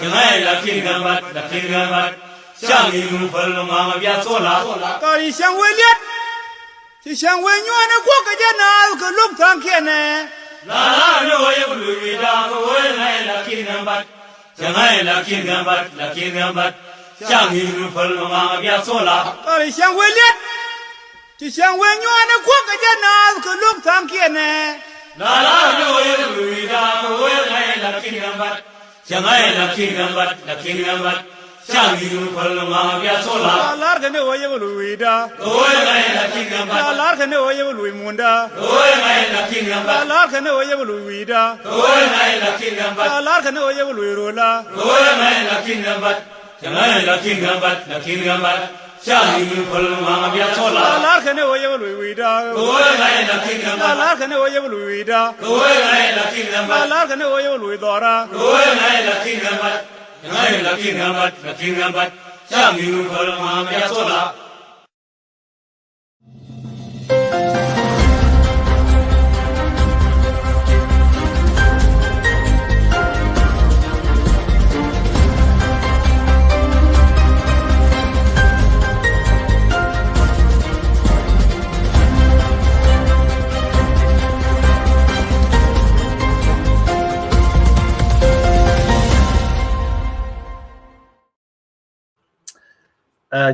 ngai la king ngam bat la king ngam bat xiang yi mu phal ma ma bia so la Kari xiang we liet. Ti xiang we nyo na ko ka ja na ka luk thang kien ne. la la no ye wi la ko ye ngai la king ngam bat ngai la king ngam bat la king ngam bat xiang yi mu phal ma ma bia so la Kari xiang we liet. Ti xiang we nyo na ko ka ja na ka luk thang kien ne. la la no ye wi la ko ye ngai la king ngam bat ngai la king ngam bat la king ngam bat xiang yi mu phal ma ma bia so la La lar ka ne o ye lu wi da. ko ye ngai la king ngam bat La lar ka ne o ye lu mun da. ko ye ngai la king ngam La bat lar ka ne o ye lu wi da. ko ye ngai la king ngam bat La lar ka ne o ye lu ro la. Goya ngai la king gambat, ngai la king gambat, xiang yi phol ma bia La chola. lar ka ne o ye lu wi da. Goya ngai la king La gambat, lar ka ne o ye lu wi da. goya ngai la king La gambat, lar ka ne o ye lu do ra. goya ngai la king gambat, ngai la king gambat, xiang yi phol ma bia chola.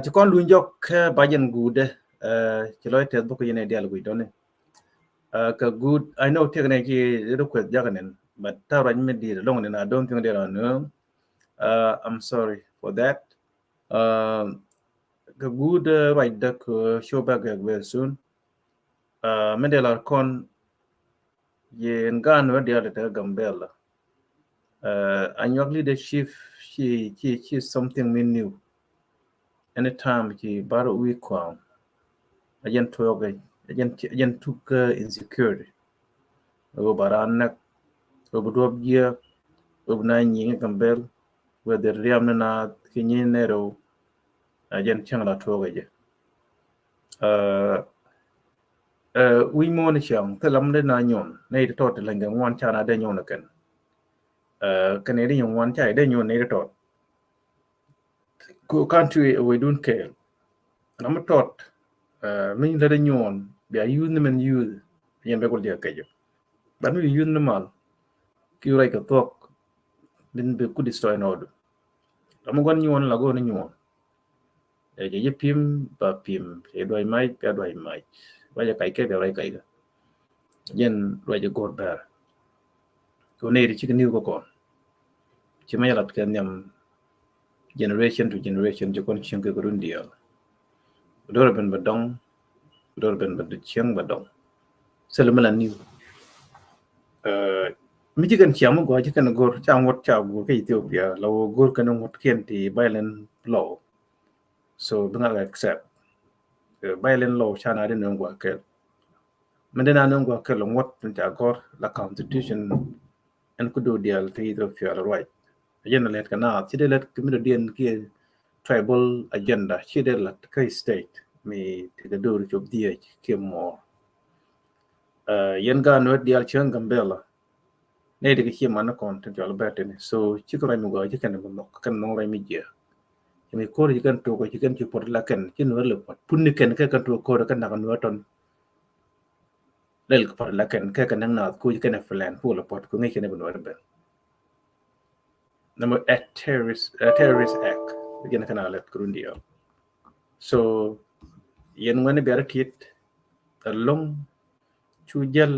Chỉ con luôn dọc bây giờ good chỉ nói thế bốc cái này đi algo đó này cái good I know thế này chỉ rất quét giá cái này but tao ra mình đi long này I don't think there are no I'm sorry for that cái good right đó show back very soon mình để là con yen gan và dia để gambela anh your leadership she something new anytime she baro we kwam again to again took insecurity o baranak o budob dia o na nyi gambel whether riam na kinyi nero again changla to gaje we mon chang telam de na nyon nei to te langa wan chana de nyon kan kan ri nyon wan chai de nyon nei to go country we don't care I'm taught mình là nyon be use men use yen be ko dia kayo ban we use normal ki rai ka tok din be ku destroy node am gon nyon la go ni nyon je pim ba pim e doi mai pe doi mai ba ja kai ke be rai kai ga yen rai je god bar ko ne ri chicken new ko chi mai lat kan yam generation to generation je kon ching ke run dia dor ben badong dor ben bad chiang badong selama new mi jigan chiam go jikan gor chang wat cha go ke Ethiopia law gor kan ngot kien ti violent law so bengal accept violent law chana den ngwa ke mendena ngwa ke lo ngot ta gor la constitution en ku do dial ti Ethiopia right yen let kana ti de let kimido dien ki tribal agenda chi de la kai state mi ti de do job dia ki mo yen ga no dial chang gambela ne de ki man kon to jol betene so chi ko mi go ji kan mo kan no rai mi je mi ko ji kan to ko ji kan chi por la kan chi no le pot pun ni kan ka kan to ko kan na kan no ton del ko por la kan ka kan na ko ji kan flan pu la pot ko ngi kan no be number terrorist act again kana let kurundia so yen ngone be ratit long chu jel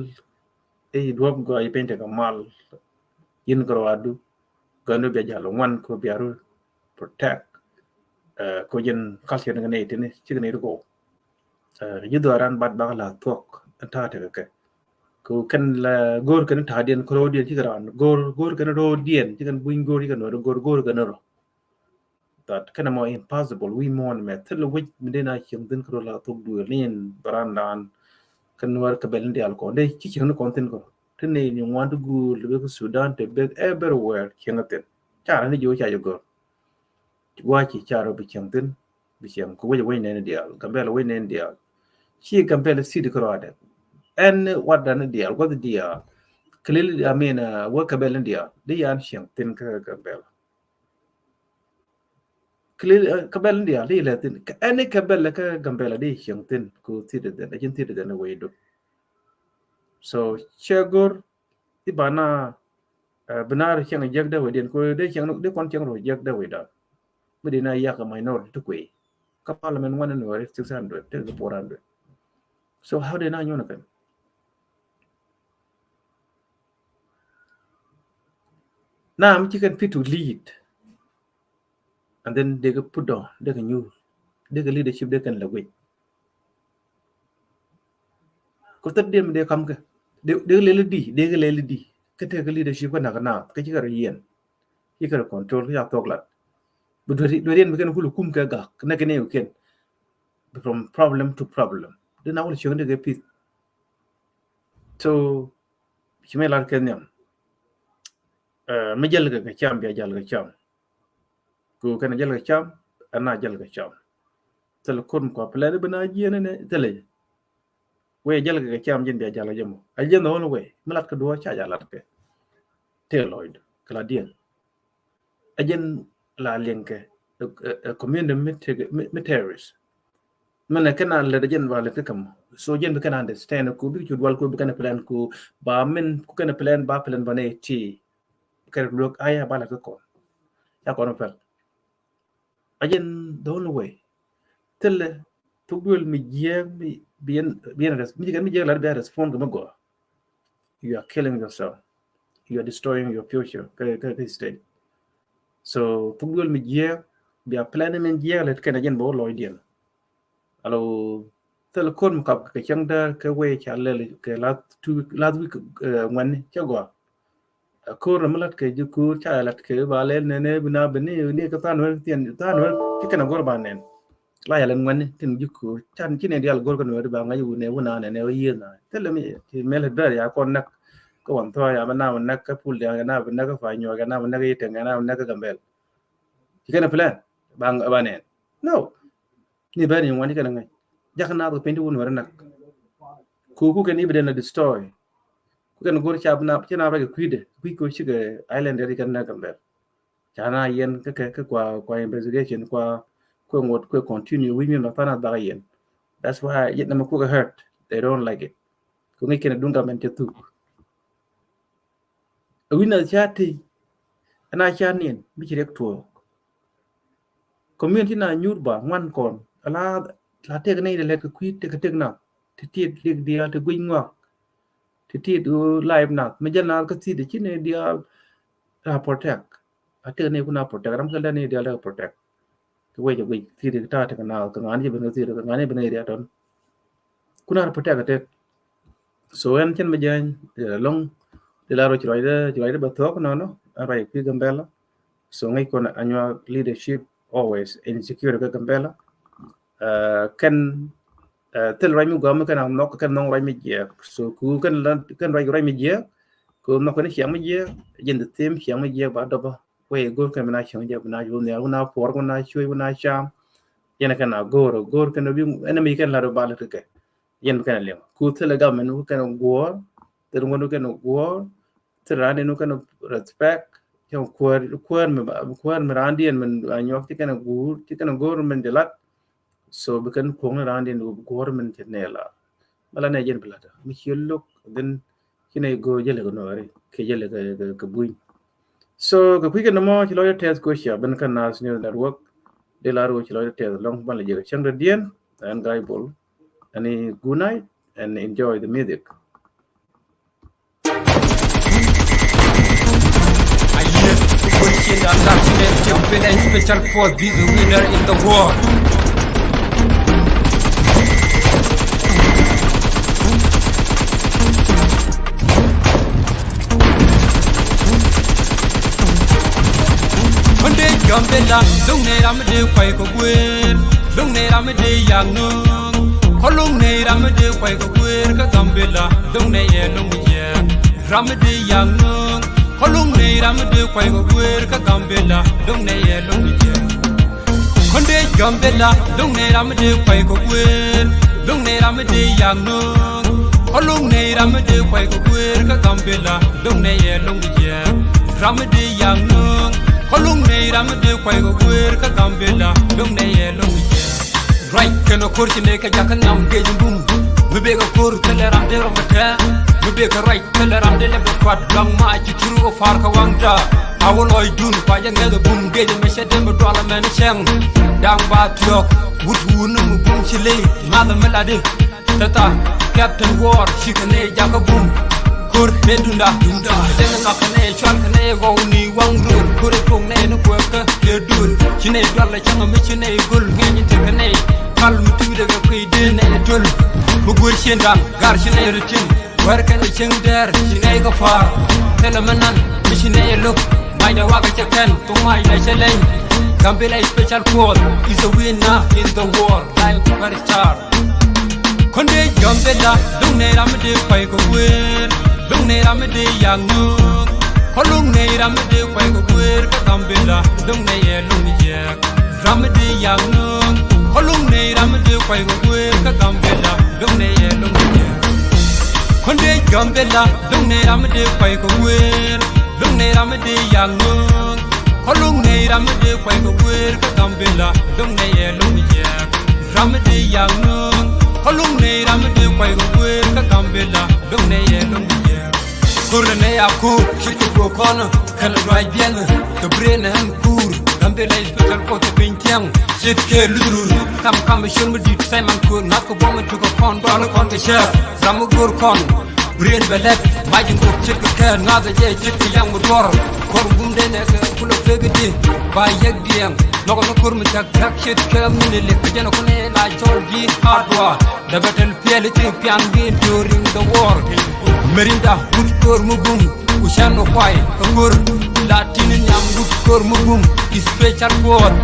e duob go ay pente ka mal yin ko adu ganu be jalo wan ko biaru protect ko yen culture ngane tene chigane ko yidu aran bad bagala tok anta te ke ku kan la gor kan ta dien ko dien ti garan gor kan ro dien ti kan buin gor ti kan ro gor kan ro that kind of more impossible we mon me tel wi medina chim din ko la tok du lin baran dan kan war ka belen dial ko de ci no content ko tene ni want to go le Sudan te be everywhere chengaten cha ni jo cha jo go wa ci cha ro bi chengten bi cheng ko we ne dial gambela we ne dial ci gambela si de ko ade and what done dial what the dial clearly I mean what ka belen dial de yan chengten ka gambela clearly ka belen dial de le tin any ka bela ka gambela de chengten ko ti de na jin ti de na we do so chegor ibana benar chang jagda we den ko de chang de kon chang ro jagda we da medina ya ka minor to kwe ka parliament one and over 600 to 400 so how they na you know now I'm chicken fit to lead and then they go put down they can you they can leadership they can laway ko tad dem de kam ka de le di ka te ka leadership ka na ka ci ka yen ci ka control ya tok la bu do den be kan ku kum ka ga na ke ne you can from problem to problem de na wala ci ngi de pit so ci me la ke nyam ma jël ga cham bi jël ga cham ku kan jël ga cham ana jël ga cham tel kon ko plan be na jene ne tele we jël ga cham jën bi jël jëm ay jën won we malat ka do cha jalat ke teloid kala dien ajen la lenke community materials mana kana le jën wala te kam so jën be kana understand ko bi jud wal ko be kana plan ko ba men ko kana plan ba plan bane ti ka lok aya bala ko ya ko no fel ajen don we tele tugul mi je bien res mi kan mi je la be respond ko go you are killing yourself you are destroying your future ka state so tugul mi je bi a plan men je la kana jen bo loy dien alo tel kon kap ka changda ka we cha le ke la week wan cha go ko ramalat ke ju ku cha lat ke ba le ne bina bini ni ka tan wer tien tan wer ki kana gor ba nen la ya len wan tin ju ku chan ki ne dial gor ko wer ba ngai ne wona ne yi na tel mi ti mel ber ya kon nak ko wan to ya bana wan nak ka pul ya na bana ka fa nyo ga na wan ga yite na wan ka gambel ki kana plan ba nen no ni ba ni wan kana ngai jakna ko pendi won wer nak ku ken ibe na destroy ku ken gor cha bna china ba kwide ko shi ga island ri kan na gambel chana yen ka kwa investigation kwa ko ngot ko continue we mean na da yen that's why yet na ko hurt they don't like it ko ngi ken dunga men te tu wina chati ana chanin bi direct to community na nyur ba ngwan kon ala la te ne le ko kwit te ka na ti lik dia te gwingwa ti do live na me jana ka ti de chine dia protect ate ne kuna protect ram kala ne dia la protect the way we ti de ta ta na ka ngani ben ti ka ngani ben dia ton kuna protect ate so en chen me jan long de la ro choi de ba thok no arai pi gambela so ngai kon annual leadership always insecure ka gambela kan tel rai mu gam kan nok kan nong rai mi je so ku kan rai mi je ko no kan xiang mi je yin de tem xiang mi je ba do ba we go kan na xiang je na yo ne na por ko na chui na cham yen kan na gor kan bi enemy kan la do ba le ke yen kan le ku tel ga men kan go tel ngo kan go tel ran no kan respect yo kwar me ran dien men anyok ti kan gor men de lat so bukan kong around in government nela mala ne jen plata mi chillo then kine go jele go nore ke jele ke buin so ko kwike no mo chilo test ko sha ben kan nas new network de la ro chilo test long ban le je chang de dien and guy bol any good night and enjoy the music Question and last minute champion and special for this winner in the world. gambela dung ne ram de kwai ko kwer dung ne ram de yang nung kolung ne ram de kwai ko kwer ka gambela dung ne ye lung ye ram de yang nung kolung ne ram de kwai ko kwer ka gambela dung ne ye lung ye konde gambela dung ne ram de kwai ko kwer dung ne ram de yang nung kolung ne ram de kwai ko kwer ka gambela dung ne ye lung ye ram de yang nung kolung ne ram de kwai ko kwer ka gambela dung ne ye lung ye right kana kurti ne ka jakan nam ge jumbum mebe ka kur kala ram de romata mebe ka right kala ram de le kwat lang ma ci turu ko far ka wangta awon oy dun pa ya ngada bum ge me shete mo dola men cheng dang ba tiok wut wunu mu bum ci le ma da melade tata captain war shikane jaka bum kur medunda dunda denga ngakane chwal kane go ni wangrul kur kong ne no ko ka le dul chine dola changa mi chine gul ngeni te kane kal mu tude ga kay de ne dul bu gur shendang gar chine rutin war kane cheng der chine ga far telamanan mi chine look mai da waga checken to mai la chelen gambela special code is a winner in the war like very star konde gambela dung ne ram de kwai ko wer dung ne ram de yang nung kolung ne ram de kwai ko wer ka gambela dung ne ye lung ye ram de yang nung kolung ne ram de kwai ko wer ka gambela dung ne ye lung ye konde gambela dung ne ram de kwai ko wer dung ne ram de yang nung kolung ne ram de kwai ko wer ka gambela dung ne ye lung ye ram de yang nung kolung ne ram de kwai ko wer ka gambela dung ne ye lung ye kurne aku shit ko kono kala right bien to brain and kur gambela special ko to pintiang shit ke ludru kam shun mu dit sai man ko na ko bom to ko kon do kon ke chef ram gur kon brain belet majin ko shit ke na da je shit yang mu dor kor bum de ne ko pulo fegedi ba yek diem no ko kur mu tak shit ke min le ko jeno ko ne la chol gi hardwa the battle piel ti pian gi during the war merinda gut kor mugum ushano kwai kor latin nyam gut kor mugum special word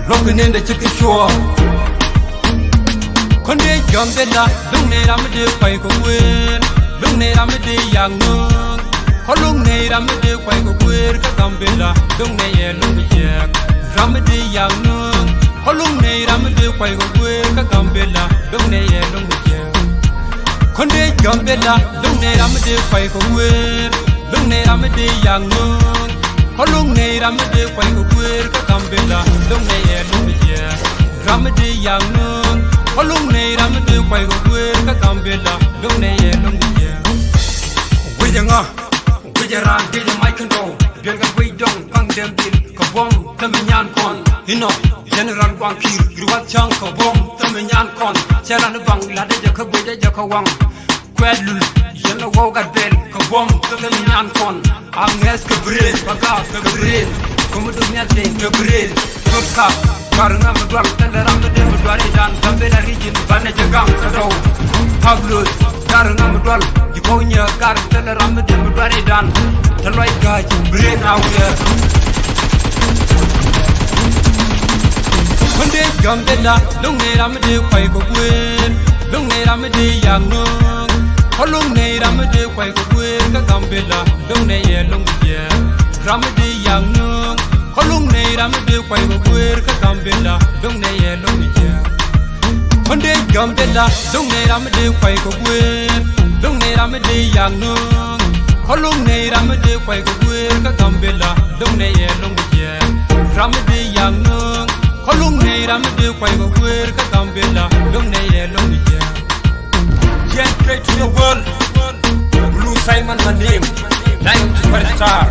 long nende chicken show konde gambela dung ne ram de kwai ko wer dung ne ram de yang nung kolung ne ram de kwai ko wer ka gambela dung ne ye lung ye ram de yang nung kolung ne ram de kwai ko wer ka gambela dung ne ye lung ye konde gambela dung ne ram de kwai ko wer dung ne ram de yang nung kolung ne ram de kwai ko wer ka gambela dung ne ye lung ye ram de yang nung kolung ne ram de kwai ko wer ka gambela dung ne ye lung ye wejanga wejaran de mai kando benga wejdong pang dem bil ko bom tamanyan kon hino general wankir gruwat chang ko bom tamanyan kon charan bang la de ka boje ja ko wang kwelul yena woga bel ko bom tamanyan kon anges ke brin baga ke brin komo do nyate ke brin ka karna mdwal tandaram de mdwal dan gambela region bana jagam kado pablo karna mdwal jikonya kar tandaram de mdwal dan talwai gaj brain awya konde gambela long ne ram de kwai ko kwen long ne ram de yang nung kolung ne ram de kwai ko kwen ka gambela long ne ye long ye ram de yang nung kolung ne ram de kwai ko kwen ka gambela long ne ye long ye konde gambela long ne ram de kwai ko kwen long ne ram de yang nung kolung ne ram de kwai ko kwen ka gambela long ne ye long ye ram de yang nung kolung ne ram de kwai ko kwen ka gambela long ne ye long ye get straight to the world blue Simon my name like superstar